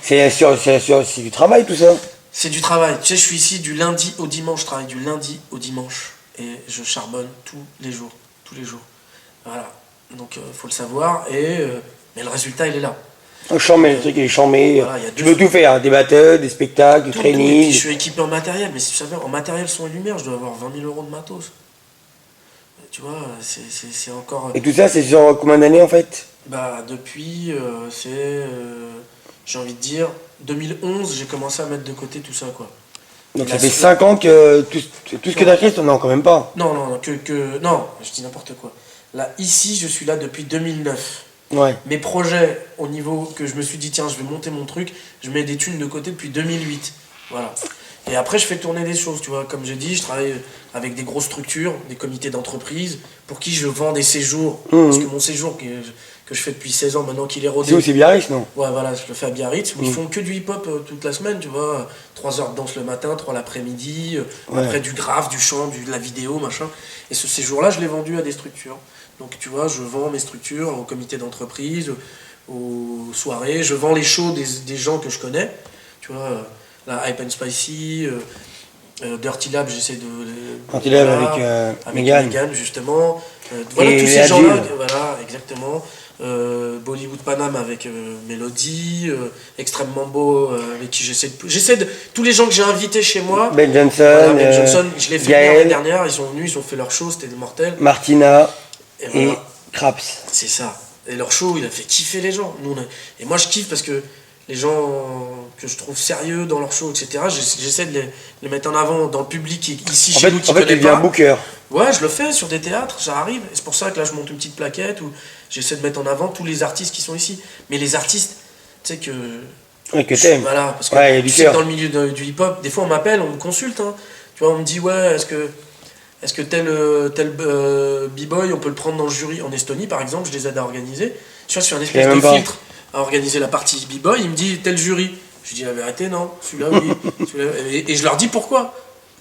Mais gens, tu vois, c'est du travail tout ça. c'est du travail. Tu sais, je suis ici du lundi au dimanche, je travaille du lundi au dimanche et je charbonne tous les jours. Voilà, donc faut le savoir, mais le résultat il est là. Chambé, le truc il est chambé. Voilà, il y a Tu deux- peux tout faire, des battles, des spectacles, du Tout, et puis training. je suis équipé en matériel, mais si tu savais, en matériel son et lumière, je dois avoir 20 000 euros de matos. Tu vois, c'est encore. Et tout ça c'est sur combien d'années en fait? Bah, depuis, j'ai envie de dire, 2011, j'ai commencé à mettre de côté tout ça, quoi. Donc Et ça la fait seule- 5 ans que tout ce que t'as créé, t'en as quand même pas. Non, non, non, je dis n'importe quoi. Là, ici, je suis là depuis 2009. Ouais. Mes projets, au niveau que je me suis dit, tiens, je vais monter mon truc, je mets des thunes de côté depuis 2008. Voilà. Et après, je fais tourner des choses, tu vois. Comme j'ai dit, je travaille avec des grosses structures, des comités d'entreprise, pour qui je vends des séjours. Parce que mon séjour que je fais depuis 16 ans, maintenant qu'il est rodé. C'est où, c'est Biarritz, non? Ouais, voilà, je le fais à Biarritz, où ils font que du hip-hop toute la semaine, tu vois. 3 heures de danse le matin, 3 l'après-midi, Ouais. après du graphe, du chant, de la vidéo, machin. Et ce séjour-là, je l'ai vendu à des structures. Donc, tu vois, je vends mes structures au comité d'entreprise, aux soirées, je vends les shows des gens que je connais, tu vois. La Hype and Spicy, Dirty Lab, j'essaie de. Dirty Lab voilà, avec Megan. Megan, justement. Voilà, Et tous ces Léa gens-là, Gilles. voilà, exactement. Bollywood Panam avec Melody, Extrêmement Beau avec qui j'essaie de tous les gens que j'ai invités chez moi. Ben Johnson, Voilà, Ben Johnson, je l'ai fait venir l'année Gaël, dernière, ils sont venus, ils ont fait leur show, c'était des mortels. Martina Et et voilà, Craps. c'est ça. Et leur show, il a fait kiffer les gens. Et moi je kiffe parce que les gens que je trouve sérieux dans leur show, etc., j'essaie de les mettre en avant dans le public ici En chez fait, nous qui tu connaît deviens pas. booker. Ouais, je le fais sur des théâtres, ça arrive. Et c'est pour ça que là, je monte une petite plaquette où j'essaie de mettre en avant tous les artistes qui sont ici. Mais les artistes, tu sais que. Ouais, que t'aimes. Voilà, parce que Ouais, il y a du tu sais que cœur. dans le milieu du hip-hop, des fois on m'appelle, on me consulte. Hein. Tu vois, on me dit, ouais, est-ce que tel b-boy, on peut le prendre dans le jury en Estonie, par exemple, je les aide à organiser. Tu vois, sur un espèce de même pas. filtre à organiser la partie b-boy, il me dit tel jury. Je dis la vérité, non, celui-là, oui. Celui-là, et je leur dis pourquoi.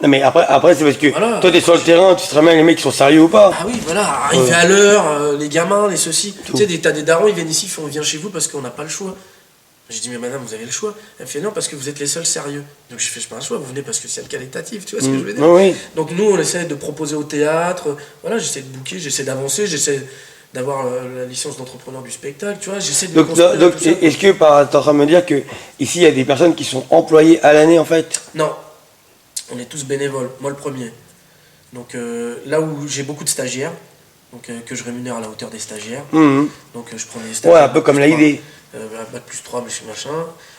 Non mais après c'est parce que Voilà. toi t'es sur le terrain, tu sais très bien les mecs qui sont sérieux ou pas. Ah oui, voilà, arriver à l'heure, les gamins, les ceci. Tu sais, t'as des darons, ils viennent ici, ils font on vient chez vous parce qu'on n'a pas le choix. J'ai dit mais madame, vous avez le choix. Elle me fait non parce que vous êtes les seuls sérieux. Donc je fais c'est pas un choix, vous venez parce que c'est le qualitatif, tu vois ce que je veux dire. Oui. Donc nous on essaie de proposer au théâtre, voilà, j'essaie de booker, j'essaie d'avancer, j'essaie d'avoir la licence d'entrepreneur du spectacle, tu vois, j'essaie de construire Donc tout ça. est-ce que t'es en train de me dire que ici il y a des personnes qui sont employées à l'année en fait? Non, on est tous bénévoles, moi le premier. Donc là où j'ai beaucoup de stagiaires, donc que je rémunère à la hauteur des stagiaires, donc je prends des stagiaires. Ouais, un peu comme l'AID. Bac plus 3, machin.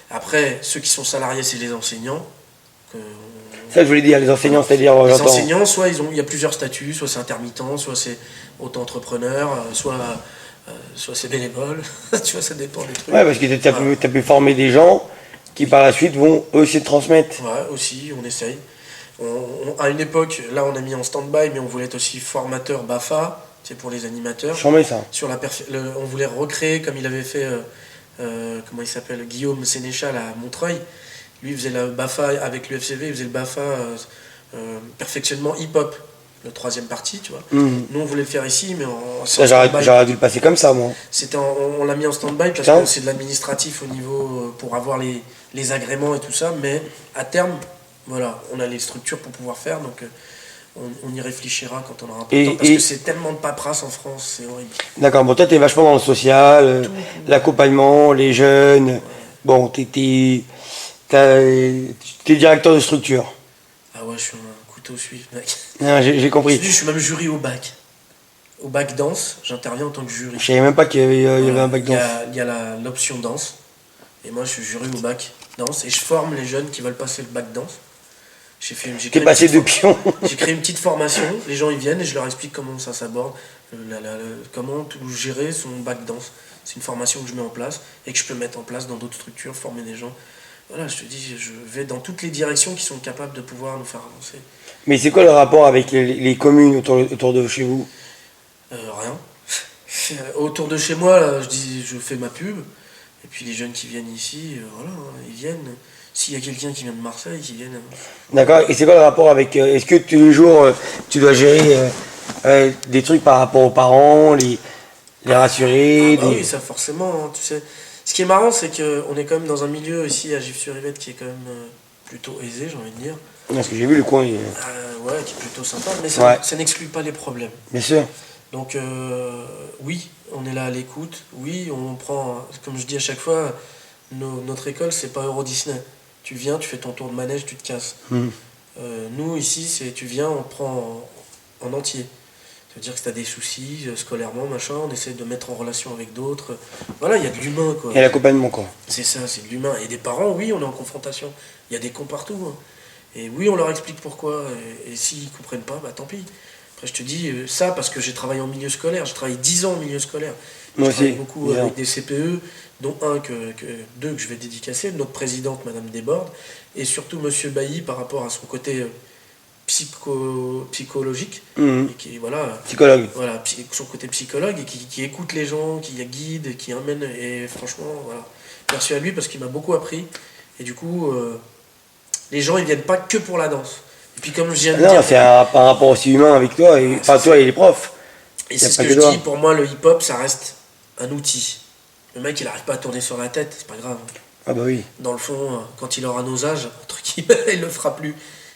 Après, ceux qui sont salariés, c'est les enseignants. Ça je voulais dire, les enseignants, c'est-à-dire Les j'entends. enseignants, soit il y a plusieurs statuts, soit c'est intermittent, soit c'est auto-entrepreneur, soit c'est bénévole. Tu vois, ça dépend des trucs. Ouais, parce que t'as pu former des gens qui par la suite vont eux aussi te transmettre. Ouais, aussi, on essaye. À une époque, là on a mis en stand-by, mais on voulait être aussi formateur BAFA, c'est pour les animateurs. J'en mets ça. On voulait recréer comme il avait fait, comment il s'appelle, Guillaume Sénéchal à Montreuil. Lui il faisait la BAFA avec l'UFCV, il faisait le BAFA perfectionnement hip-hop, le troisième partie, tu vois. Nous on voulait le faire ici, mais J'aurais dû le passer comme ça moi. on l'a mis en stand-by parce que c'est de l'administratif au niveau pour avoir les agréments et tout ça, mais à terme, voilà, on a les structures pour pouvoir faire, donc on y réfléchira quand on aura un peu de temps, parce que c'est tellement de paperasse en France, c'est horrible. D'accord, bon toi t'es vachement dans le social, l'accompagnement, les jeunes, Ouais. bon t'es directeur de structure. Ah ouais, je suis un couteau suisse, mec. Non, j'ai compris. Je suis même jury au bac. Au bac danse, j'interviens en tant que jury. Je savais même pas qu'il y avait un bac danse. Il y a l'option danse, et moi je suis jury au bac danse, et je forme les jeunes qui veulent passer le bac danse. T'es passé de pion. J'ai créé une petite formation, les gens ils viennent et je leur explique comment ça s'aborde, comment tout gérer son bac danse. C'est une formation que je mets en place et que je peux mettre en place dans d'autres structures, former des gens. Voilà, je te dis, je vais dans toutes les directions qui sont capables de pouvoir nous faire avancer. Mais c'est quoi le rapport avec les communes autour de chez vous? Rien. Autour de chez moi, là, je fais ma pub, et puis les jeunes qui viennent ici, voilà, ils viennent. S'il y a quelqu'un qui vient de Marseille, qui vienne. D'accord, et c'est quoi le rapport avec... est-ce que tous les jours, tu dois gérer des trucs par rapport aux parents, les rassurer Oui, ça forcément, hein, tu sais. Ce qui est marrant, c'est qu'on est quand même dans un milieu ici à Gif-sur-Yvette qui est quand même plutôt aisé, j'ai envie de dire. Parce que j'ai vu le coin. Ouais, qui est plutôt sympa, mais Ouais. ça n'exclut pas les problèmes. Bien sûr. Donc oui, on est là à l'écoute. Oui, on prend, comme je dis à chaque fois, notre école, c'est pas Euro Disney. Tu viens, tu fais ton tour de manège, tu te casses. Nous, ici, tu viens, on te prend en entier. Ça veut dire que si tu as des soucis scolairement, machin, on essaie de mettre en relation avec d'autres. Voilà, il y a de l'humain, quoi. Et l'accompagnement, quoi. C'est ça, c'est de l'humain. Et des parents, oui, on est en confrontation. Il y a des cons partout. Hein. Et oui, on leur explique pourquoi. Et s'ils ne comprennent pas, bah tant pis. Après, je te dis ça parce que j'ai travaillé en milieu scolaire. J'ai travaillé 10 ans en milieu scolaire. Moi J'ai travaillé aussi. beaucoup avec des CPE, dont deux que je vais dédicacer, notre présidente, Madame Desbordes, et surtout Monsieur Bailly par rapport à son côté psychologique. Et qui, voilà, Psychologue. Voilà, son côté psychologue, et qui écoute les gens, qui guide, qui emmène. Et franchement, voilà, merci à lui parce qu'il m'a beaucoup appris. Et du coup, les gens, ils viennent pas que pour la danse. Et puis comme je viens de Non, dire, c'est un rapport aussi humain avec toi, et enfin toi et les profs. et c'est ce que je dis, pour moi, le hip-hop, ça reste un outil. Le mec, il n'arrive pas à tourner sur la tête, c'est pas grave. Ah bah oui. Dans le fond, quand il aura nos âges, entre guillemets, il le fera plus.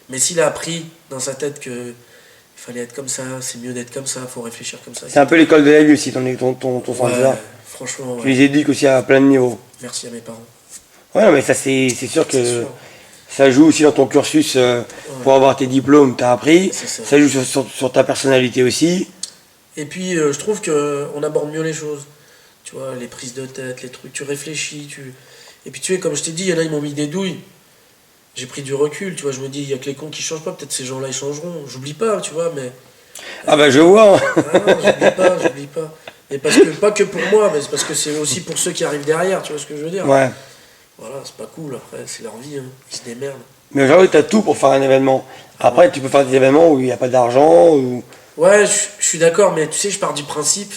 Mais s'il a appris dans sa tête que il fallait être comme ça, c'est mieux d'être comme ça, faut réfléchir comme ça. C'est un peu l'école de la vie aussi, ton Ouais, frère. franchement, Tu les éduques aussi à plein de niveaux. merci à mes parents. Ouais, non, mais ça c'est sûr que C'est sûr. ça joue aussi dans ton cursus pour avoir tes diplômes, t'as appris. C'est ça. Ça joue sur ta personnalité aussi. Et puis, je trouve qu'on aborde mieux les choses. Tu vois, les prises de tête, les trucs, tu réfléchis. Et puis, tu sais, comme je t'ai dit, il y en a, ils m'ont mis des douilles. J'ai pris du recul, tu vois, je me dis, il y a que les cons qui changent pas, peut-être ces gens-là, ils changeront. J'oublie pas, tu vois, mais... Ah bah je vois. Ah non, j'oublie pas. Et parce que, pas que pour moi, mais c'est parce que c'est aussi pour ceux qui arrivent derrière, tu vois ce que je veux dire. Ouais. Voilà, c'est pas cool, après, c'est leur vie, hein. Ils se démerdent. Mais aujourd'hui t'as tout pour faire un événement. Après tu peux faire des événements où il n'y a pas d'argent ou... Ouais, je suis d'accord, mais tu sais, je pars du principe...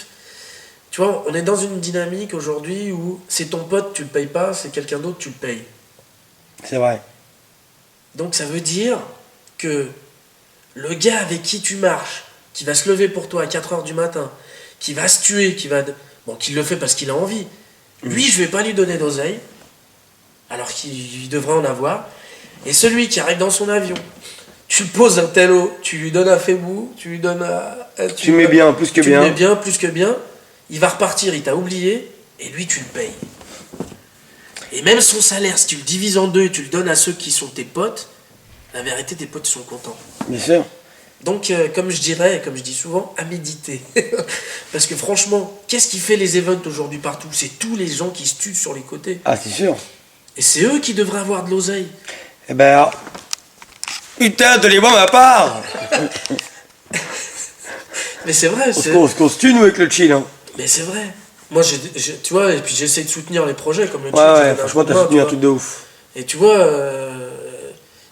Tu vois, on est dans une dynamique aujourd'hui où c'est ton pote, tu le payes pas, c'est quelqu'un d'autre, tu le payes. C'est vrai. Donc ça veut dire que le gars avec qui tu marches, qui va se lever pour toi à 4h du matin, qui va se tuer, qui le fait parce qu'il a envie, lui, je vais pas lui donner d'oseille, alors qu'il devrait en avoir. Et celui qui arrive dans son avion, tu poses un télo, tu lui donnes un fébou, tu lui donnes Tu mets bien, plus que tu bien. mets bien, plus que bien, il va repartir, il t'a oublié, et lui, tu le payes. Et même son salaire, si tu le divises en deux et tu le donnes à ceux qui sont tes potes, la vérité, tes potes sont contents. Bien sûr. Donc, comme je dis souvent, à méditer. Parce que franchement, qu'est-ce qui fait les events aujourd'hui partout? C'est tous les gens qui se tuent sur les côtés. Ah, c'est sûr. Et c'est eux qui devraient avoir de l'oseille. Eh ben, putain, donnez-moi ma part. Mais c'est vrai. On se tue, nous, avec le chill. Hein. Mais c'est vrai. Moi, tu vois, et puis j'essaie de soutenir les projets comme le Ouais, franchement, t'as soutenu un truc de ouf. Et tu vois,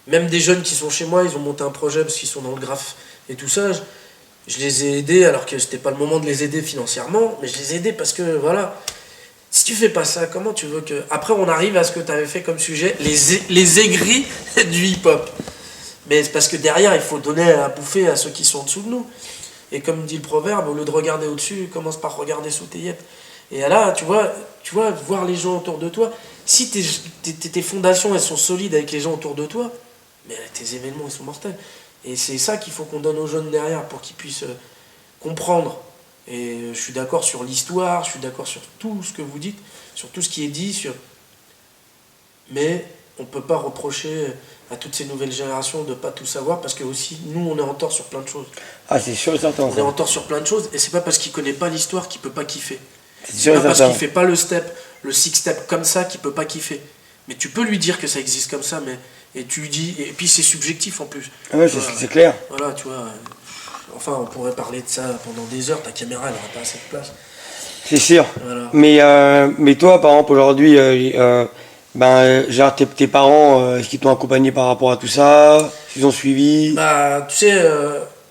même des jeunes qui sont chez moi, ils ont monté un projet parce qu'ils sont dans le graphe et tout ça. Je les ai aidés alors que c'était pas le moment de les aider financièrement, mais je les ai aidés parce que voilà. Si tu fais pas ça, comment tu veux que... Après, on arrive à ce que tu avais fait comme sujet, les aigris du hip-hop. Mais c'est parce que derrière, il faut donner à bouffer à ceux qui sont en dessous de nous. Et comme dit le proverbe, au lieu de regarder au-dessus, commence par regarder sous tes yeux. Et là, tu vois, voir les gens autour de toi, si tes fondations, elles sont solides avec les gens autour de toi, mais tes événements, ils sont mortels. Et c'est ça qu'il faut qu'on donne aux jeunes derrière pour qu'ils puissent comprendre. Et je suis d'accord sur l'histoire, je suis d'accord sur tout ce que vous dites, sur tout ce qui est dit, mais on ne peut pas reprocher à toutes ces nouvelles générations de ne pas tout savoir, parce que aussi, nous, on est en tort sur plein de choses. Ah, c'est sûr et certain. On est en tort sur plein de choses, et c'est pas parce qu'il connaît pas l'histoire qu'il peut pas kiffer. C'est pas parce qu'il fait pas le six step comme ça qu'il peut pas kiffer. Mais tu peux lui dire que ça existe comme ça, et tu lui dis, et puis c'est subjectif en plus. Ah ouais, c'est clair. Voilà, tu vois. Enfin, on pourrait parler de ça pendant des heures, ta caméra, elle n'aurait pas assez de place. C'est sûr. Voilà. Mais toi, par exemple, aujourd'hui, genre tes parents, est-ce qu'ils t'ont accompagné par rapport à tout ça? Ils ont suivi? Bah, tu sais,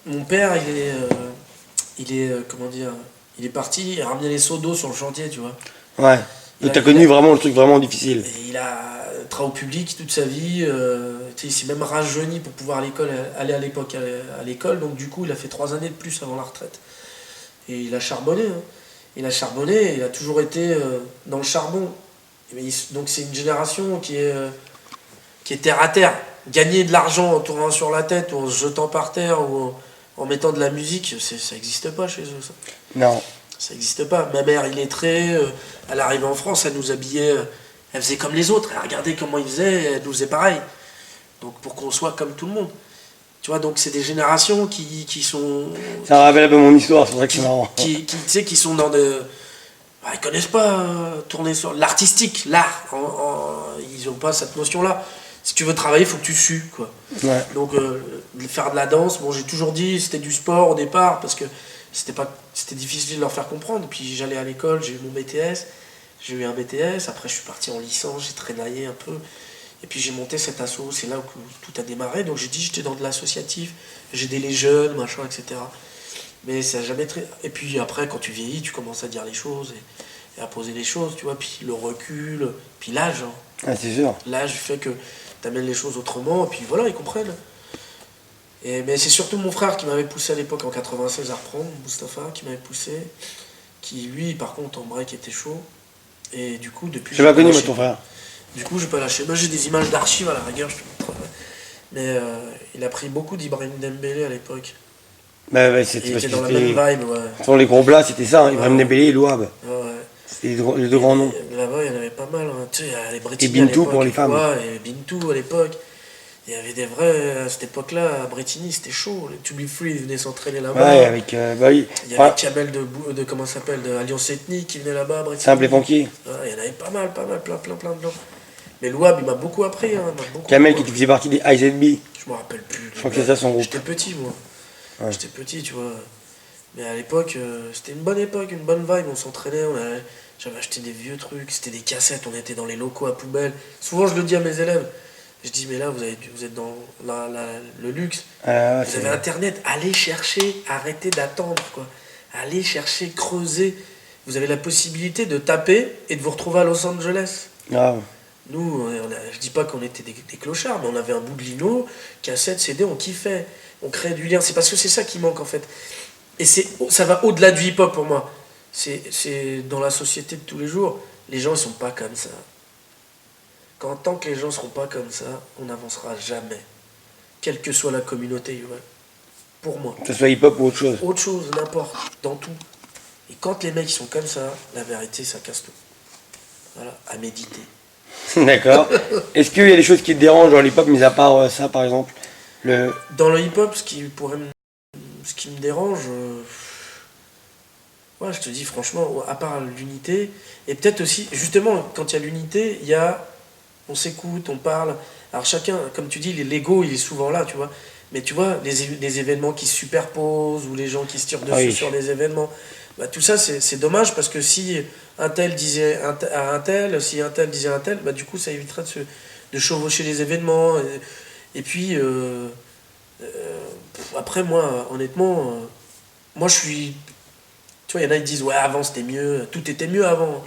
mon père, comment dire, il est parti, il a ramené les seaux d'eau sur le chantier, tu vois. Ouais. Donc t'as connu vraiment le truc vraiment difficile. Et il a travaillé au public toute sa vie, il s'est même rajeuni pour pouvoir aller à l'époque à l'école, donc du coup il a fait 3 années de plus avant la retraite. Et il a charbonné, hein. Il a charbonné, il a toujours été dans le charbon. Donc c'est une génération qui est terre à terre. Gagner de l'argent en tournant sur la tête, ou en se jetant par terre, ou en mettant de la musique, ça n'existe pas chez eux, ça. Non. Ça n'existe pas. Ma mère illettrée, elle arrivait en France, elle nous habillait, elle faisait comme les autres, elle regardait comment ils faisaient, elle nous faisait pareil. Donc pour qu'on soit comme tout le monde. Tu vois, donc c'est des générations qui sont... Ça rappelle un peu mon histoire, c'est vrai que c'est marrant. Tu sais, qui sont dans de... Bah, ils connaissent pas tourner sur l'artistique, l'art. Ils n'ont pas cette notion-là. Si tu veux travailler, il faut que tu sues, quoi. Ouais. Donc faire de la danse, bon, j'ai toujours dit c'était du sport au départ parce que c'était difficile de leur faire comprendre. Puis j'allais à l'école, j'ai eu mon BTS, j'ai eu un BTS, après je suis parti en licence, j'ai traînaillé un peu. Et puis j'ai monté cet asso, c'est là où tout a démarré. Donc j'ai dit j'étais dans de l'associatif, j'aidais les jeunes, machin, etc. Mais ça n'a jamais très... Et puis après, quand tu vieillis, tu commences à dire les choses et à poser les choses, tu vois. Puis le recul, puis l'âge. Hein. Ah, c'est sûr. L'âge fait que tu amènes les choses autrement, et puis voilà, ils comprennent. Mais c'est surtout mon frère qui m'avait poussé à l'époque en 96 à reprendre, Mustapha, qui m'avait poussé, qui lui, par contre, en break était chaud. Et du coup, depuis... J'ai pas connu, moi, ton frère. Du coup, j'ai pas lâché. Moi, j'ai des images d'archives à la rigueur, je te montrerai. Mais il a pris beaucoup d'Ibrahim Dembélé à l'époque. Bah, ouais, Il c'était était dans la même vibe, ouais. Sur les gros blas, c'était ça, hein, Ibrahim Ouais. Dembélé et Louab. Ouais, ouais. C'était les deux grands noms. Là-bas, il y en avait pas mal. Hein. Tu sais, les Bretigny Et à Bintou l'époque, pour les femmes. Ouais, et Bintou à l'époque. Il y avait des vrais... À cette époque-là, à Bretigny, c'était chaud. Les To Be Free, ils venaient s'entraîner là-bas. Ouais, avec. Bah oui. Il y avait Kamel de comment ça s'appelle, de Alliance Ethnique qui venait là-bas à Bretigny. Simple et funky. Ouais, il y en avait pas mal, plein de gens. Mais Louab, il m'a beaucoup appris. Hein, Kamel qui faisait partie des IZB. Je me rappelle plus. Je crois que c'est ça son groupe. J'étais petit, moi. Ouais. J'étais petit, tu vois. Mais à l'époque, c'était une bonne époque, une bonne vibe. On s'entraînait, j'avais acheté des vieux trucs, c'était des cassettes, on était dans les locaux à poubelle. Souvent, je le dis à mes élèves. Je dis, mais là, vous êtes dans le luxe. Vous avez Internet, allez chercher, arrêtez d'attendre, quoi. Allez chercher, creuser. Vous avez la possibilité de taper et de vous retrouver à Los Angeles. Ah. Nous, je dis pas qu'on était des clochards, mais on avait un bout de lino, cassette, CD, on kiffait. On créait du lien. C'est parce que c'est ça qui manque en fait. Et ça va au-delà du hip-hop pour moi. C'est dans la société de tous les jours. Les gens, ils sont pas comme ça. Tant que les gens seront pas comme ça, on n'avancera jamais. Quelle que soit la communauté, ouais. Pour moi. Que ce soit hip-hop ou autre chose. Autre chose, n'importe, dans tout. Et quand les mecs ils sont comme ça, la vérité, ça casse tout. Voilà, à méditer. D'accord. Est-ce qu'il y a des choses qui te dérangent dans l'hip-hop, mis à part ça, par exemple Dans le hip-hop, ce qui me dérange, ouais, je te dis franchement, à part l'unité, et peut-être aussi, justement, quand il y a l'unité, on s'écoute, on parle. Alors chacun, comme tu dis, l'ego, il est souvent là, tu vois. Mais tu vois, les événements qui se superposent, ou les gens qui se tirent dessus sur les événements, bah, tout ça, c'est dommage, parce que si un tel disait à un tel, si un tel disait à un tel, bah, du coup, ça éviterait de chevaucher les événements. Et puis, après, moi, honnêtement, moi, je suis... Tu vois, il y en a qui disent, ouais, avant, c'était mieux, tout était mieux avant.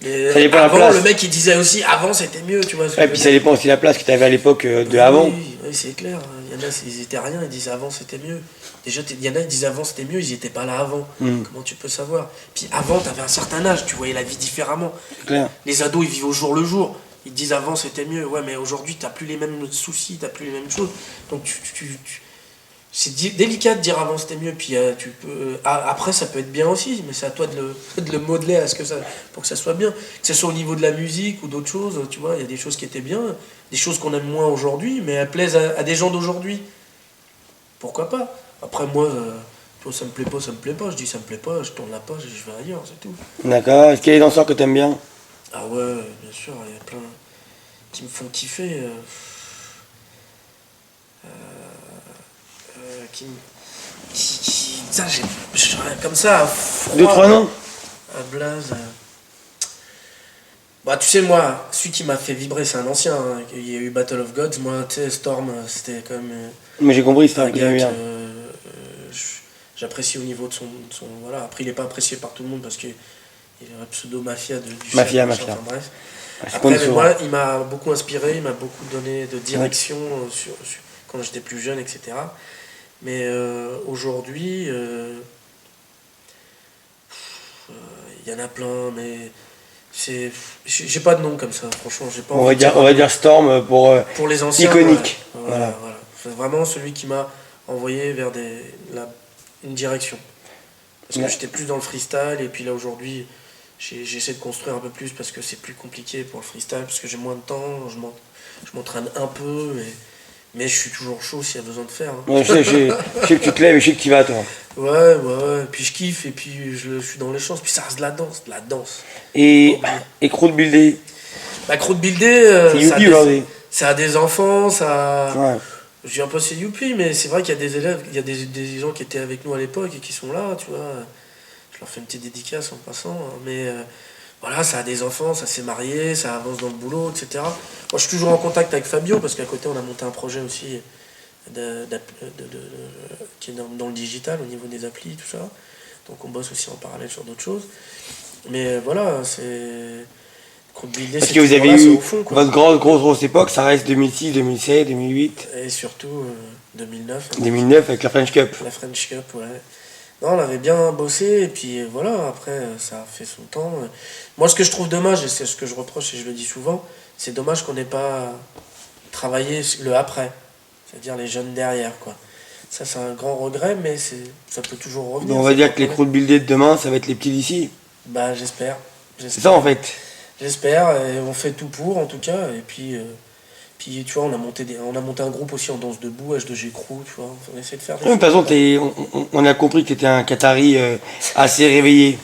Mais ça dépend avant, la place. le mec, il disait aussi, avant, c'était mieux, tu vois. Et puis ça dépend aussi de la place que tu avais à l'époque de avant. Oui, c'est clair. Il y en a, ils étaient rien, ils disaient avant, c'était mieux. Déjà, il y en a, ils disaient avant, c'était mieux, ils étaient pas là avant. Comment tu peux savoir? Puis avant, tu avais un certain âge, tu voyais la vie différemment. Clair. Les ados, ils vivent au jour le jour. Ils te disent avant, c'était mieux. Ouais, mais aujourd'hui, t'as plus les mêmes soucis, t'as plus les mêmes choses. Donc, c'est délicat de dire avant c'était mieux, puis tu peux après ça peut être bien aussi, mais c'est à toi de le modeler pour que ça soit bien, que ce soit au niveau de la musique ou d'autres choses, tu vois, il y a des choses qui étaient bien, des choses qu'on aime moins aujourd'hui, mais elles plaisent à des gens d'aujourd'hui. Pourquoi pas? Après moi, tu vois, ça me plaît pas, je dis ça me plaît pas, je tourne la page et je vais ailleurs, c'est tout. D'accord. Est-ce qu'il y a des danseurs que tu aimes bien? Ah ouais, bien sûr, il y a plein qui me font kiffer. Ça, j'ai comme ça, froid, 2-3 noms? à Blaze. Bah, tu sais, moi, celui qui m'a fait vibrer, c'est un ancien. Hein. Il y a eu Battle of Gods. Moi, tu sais, Storm, c'était quand même Mais j'ai compris, c'est un un que gars j'aime bien. j'apprécie au niveau de son. Voilà. Après, il n'est pas apprécié par tout le monde parce qu'il est un pseudo-mafia du Mafia, chef, mafia. Enfin, bref. C'est Après, mais souvent. moi, il m'a beaucoup inspiré, il m'a beaucoup donné de direction quand j'étais plus jeune, etc. Mais aujourd'hui, il y en a plein, mais j'ai pas de nom comme ça, franchement. J'ai pas On envie va dire Storm pour les anciens. iconique. Ouais, Voilà. voilà. C'est vraiment celui qui m'a envoyé vers une direction. Parce que Ouais. j'étais plus dans le freestyle, et puis là aujourd'hui, j'essaie de construire un peu plus parce que c'est plus compliqué pour le freestyle, parce que j'ai moins de temps, je m'entraîne un peu, mais je suis toujours chaud s'il y a besoin de faire. Hein. Ouais, je sais que tu te lèves et je sais que tu y vas, toi. Ouais, puis je kiffe, et puis je suis dans les chances, puis ça reste de la danse. Et Crowd Buildé, Bah, Crowd Buildé, c'est Youpi aujourd'hui. ça a des enfants, ça... Ouais. Je viens pas c'est Youpi, mais c'est vrai qu'il y a des élèves, il y a des gens qui étaient avec nous à l'époque et qui sont là, tu vois. Je leur fais une petite dédicace en passant, hein, mais voilà, ça a des enfants, ça s'est marié, ça avance dans le boulot, etc. Moi, je suis toujours en contact avec Fabio, parce qu'à côté, on a monté un projet aussi qui est dans le digital, au niveau des applis, tout ça. Donc on bosse aussi en parallèle sur d'autres choses. Mais voilà, c'est... Parce que vous avez eu votre grosse époque, ça reste 2006, 2007, 2008. Et surtout 2009. 2009 avec la French Cup. La French Cup, ouais. Non, on avait bien bossé, et puis voilà, après, ça a fait son temps. Moi, ce que je trouve dommage, et c'est ce que je reproche, et je le dis souvent, c'est dommage qu'on n'ait pas travaillé le après. C'est-à-dire les jeunes derrière, quoi. Ça, c'est un grand regret, mais ça peut toujours revenir. Donc on va dire que les Crowd Buildés de demain, ça va être les petits d'ici. Bah, j'espère. C'est ça en fait. J'espère, et on fait tout pour en tout cas, et puis tu vois, on a monté un groupe aussi en danse debout, H2G Crew, tu vois, on essaie de faire des De toute façon, on a compris que tu étais un Qatari assez réveillé.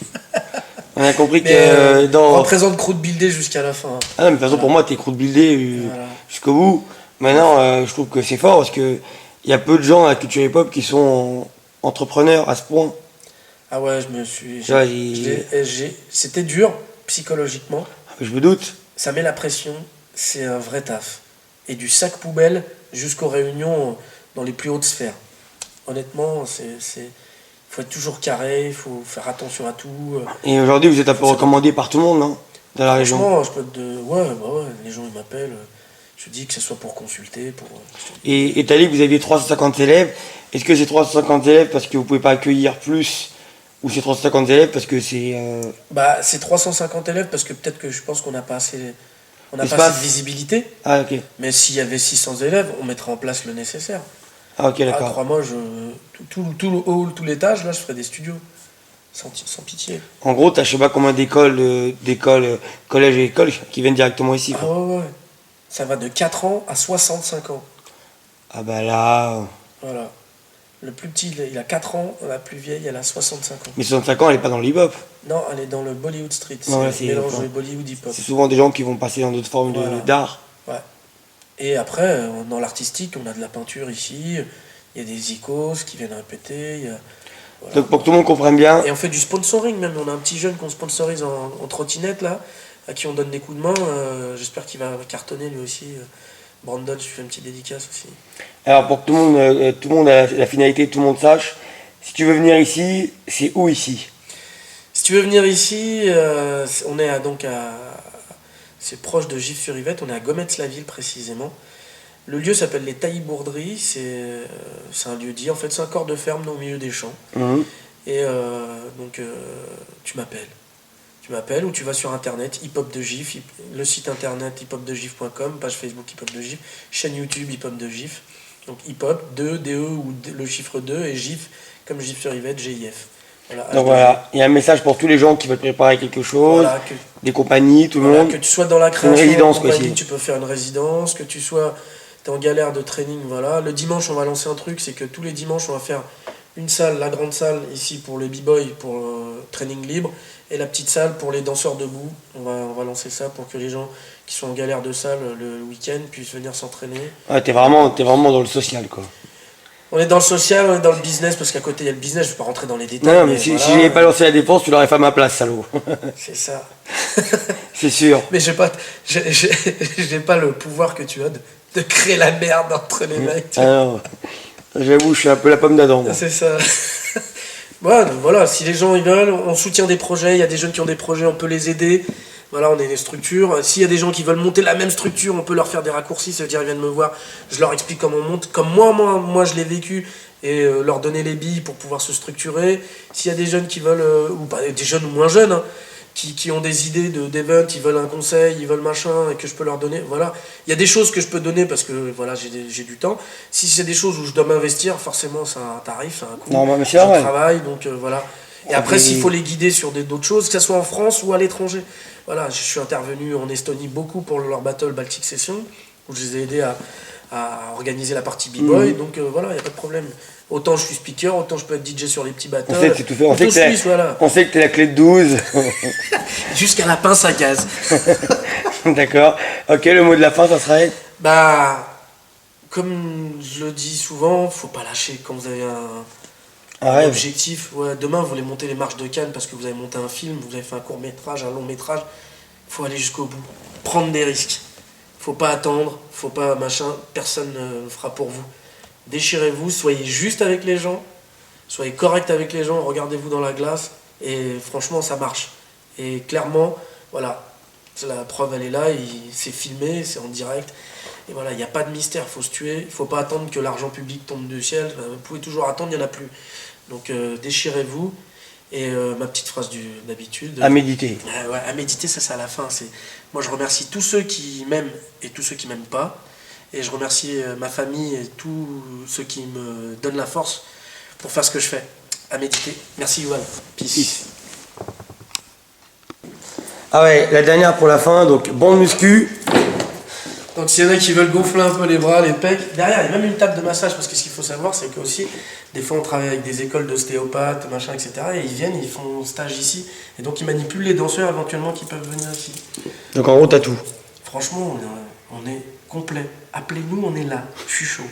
On a compris que on représente Crowd Buildé jusqu'à la fin. Hein. Ah non, mais de toute façon, pour moi, t'es Crowd Buildé jusqu'au bout. Maintenant, je trouve que c'est fort parce que il y a peu de gens à la culture hip-hop qui sont entrepreneurs à ce point. Ah ouais, c'était dur psychologiquement. Je me doute. Ça met la pression, c'est un vrai taf. Et du sac poubelle jusqu'aux réunions dans les plus hautes sphères. Honnêtement, faut être toujours carré, il faut faire attention à tout. Et aujourd'hui, vous êtes un peu recommandé par tout le monde, non? dans la région? Franchement, je peux ouais, les gens ils m'appellent. Je dis que ce soit pour consulter, pour. Et t'as dit que vous aviez 350 élèves. Est-ce que c'est 350 élèves parce que vous pouvez pas accueillir plus, ou c'est 350 élèves parce que c'est Bah, c'est 350 élèves parce que peut-être que je pense qu'on n'a pas assez, de Espace. visibilité. Ah ok. Mais s'il y avait 600 élèves, on mettrait en place le nécessaire. Ah ok, Ah, d'accord. crois-moi, tout le hall, tout l'étage, là, je ferais des studios. Sans pitié. En gros, t'as je sais pas combien d'écoles, collèges et écoles qui viennent directement ici, Ah quoi. ouais. Ça va de 4 ans à 65 ans. Ah bah là. Voilà. Le plus petit, il a 4 ans, la plus vieille, elle a 65 ans. Mais 65 ans, elle est pas dans le hip-hop. Non, elle est dans le Bollywood Street. C'est Ouais, le c'est- mélange ouais. de Bollywood hip-hop. C'est souvent des gens qui vont passer dans d'autres formes Voilà. d'art. Ouais. Et après, dans l'artistique, on a de la peinture ici. Il y a des icônes qui viennent répéter. Voilà. Donc pour que tout le monde comprenne bien, Et on fait du sponsoring même. On a un petit jeune qu'on sponsorise en trottinette là, à qui on donne des coups de main. J'espère qu'il va cartonner lui aussi. Brandon, je lui fais une petite dédicace aussi. alors pour que tout le monde a la finalité, tout le monde sache, si tu veux venir ici, c'est où ici? Si tu veux venir ici, on est c'est proche de Gif-sur-Yvette, on est à Gometz-la-Ville précisément. Le lieu s'appelle les Taillis-Bourderies, c'est un lieu dit, en fait c'est un corps de ferme au milieu des champs. Mhm. Et tu m'appelles. Tu m'appelles ou tu vas sur internet, hip-hop de Gif, le site internet hiphopdegif.com, page Facebook hip-hop de Gif, chaîne YouTube hip-hop de Gif. Donc hip-hop, 2, DE ou le chiffre 2 et Gif, comme Gif-sur-Yvette, GIF. Voilà, Donc H2G. voilà, il y a un message pour tous les gens qui veulent préparer quelque chose, Voilà, des compagnies, tout le voilà, monde. que tu sois dans la création, résidence, en compagnie, quoi, ici. tu peux faire une résidence, que tu sois t'es en galère de training, voilà. Le dimanche, on va lancer un truc, c'est que tous les dimanches, on va faire une salle, la grande salle ici pour les b-boys, pour training libre, et la petite salle pour les danseurs debout. On va lancer ça pour que les gens qui sont en galère de salle le week-end puissent venir s'entraîner. Ouais, t'es vraiment dans le social, quoi. On est dans le social, on est dans le business, parce qu'à côté il y a le business, je ne vais pas rentrer dans les détails. Non, mais si voilà, j'avais pas lancé la défense, tu l'aurais fait à ma place, salaud. c'est ça. C'est sûr. Mais j'ai pas le pouvoir que tu as de créer la merde entre les mecs. tu Ah vois. non, j'avoue, je suis un peu la pomme d'Adam, moi. C'est ça. Ouais, donc voilà, si les gens ils veulent, on soutient des projets, il y a des jeunes qui ont des projets, on peut les aider. Voilà, on est des structures. S'il y a des gens qui veulent monter la même structure, on peut leur faire des raccourcis, ça veut dire ils viennent me voir, je leur explique comment on monte, comme moi je l'ai vécu, et leur donner les billes pour pouvoir se structurer. S'il y a des jeunes qui veulent, ou pas des jeunes ou moins jeunes, hein, qui ont des idées d'event, ils veulent un conseil, ils veulent machin, et que je peux leur donner, voilà. Il y a des choses que je peux donner parce que voilà, j'ai du temps. Si c'est des choses où je dois m'investir, forcément c'est un tarif, c'est un coût. Non, mais c'est Je normal. travaille, donc voilà. Et après, s'il faut les guider sur d'autres choses, que ce soit en France ou à l'étranger. Voilà, je suis intervenu en Estonie beaucoup pour leur battle Baltic Session, où je les ai aidés à organiser la partie b-boy, donc voilà, il n'y a pas de problème. Autant je suis speaker, autant je peux être DJ sur les petits battles. On sait que c'est tout fait, on sait que suisse, voilà. on sait que t'es la clé de 12. Jusqu'à la pince à gaz. D'accord. Ok, le mot de la fin, ça serait? Bah, comme je le dis souvent, faut pas lâcher quand vous avez Un un rêve. objectif. Ouais, demain, vous voulez monter les marches de Cannes parce que vous avez monté un film, vous avez fait un court métrage, un long métrage. Faut aller jusqu'au bout. Prendre des risques. Faut pas attendre, faut pas machin, personne ne le fera pour vous. Déchirez-vous, soyez juste avec les gens, soyez correct avec les gens, regardez-vous dans la glace et franchement ça marche. Et clairement, voilà, la preuve elle est là, c'est filmé, c'est en direct. Et voilà, il n'y a pas de mystère, il faut se tuer, il ne faut pas attendre que l'argent public tombe du ciel, vous pouvez toujours attendre, il n'y en a plus. Donc déchirez-vous. Et ma petite phrase d'habitude. À méditer. Ouais, à méditer, ça c'est à la fin. Moi je remercie tous ceux qui m'aiment et tous ceux qui m'aiment pas. Et je remercie ma famille et tous ceux qui me donnent la force pour faire ce que je fais. À méditer. Merci Yoann. Peace. Ah ouais, la dernière pour la fin, donc bon muscu. Donc s'il y en a qui veulent gonfler un peu les bras, les pecs, derrière il y a même une table de massage parce que ce qu'il faut savoir c'est que aussi des fois on travaille avec des écoles d'ostéopathes, machin, etc. Et ils viennent, ils font stage ici et donc ils manipulent les danseurs éventuellement qui peuvent venir ici. Donc en gros, t'as tout. Franchement, on est complet. Appelez-nous, on est là. Je suis chaud.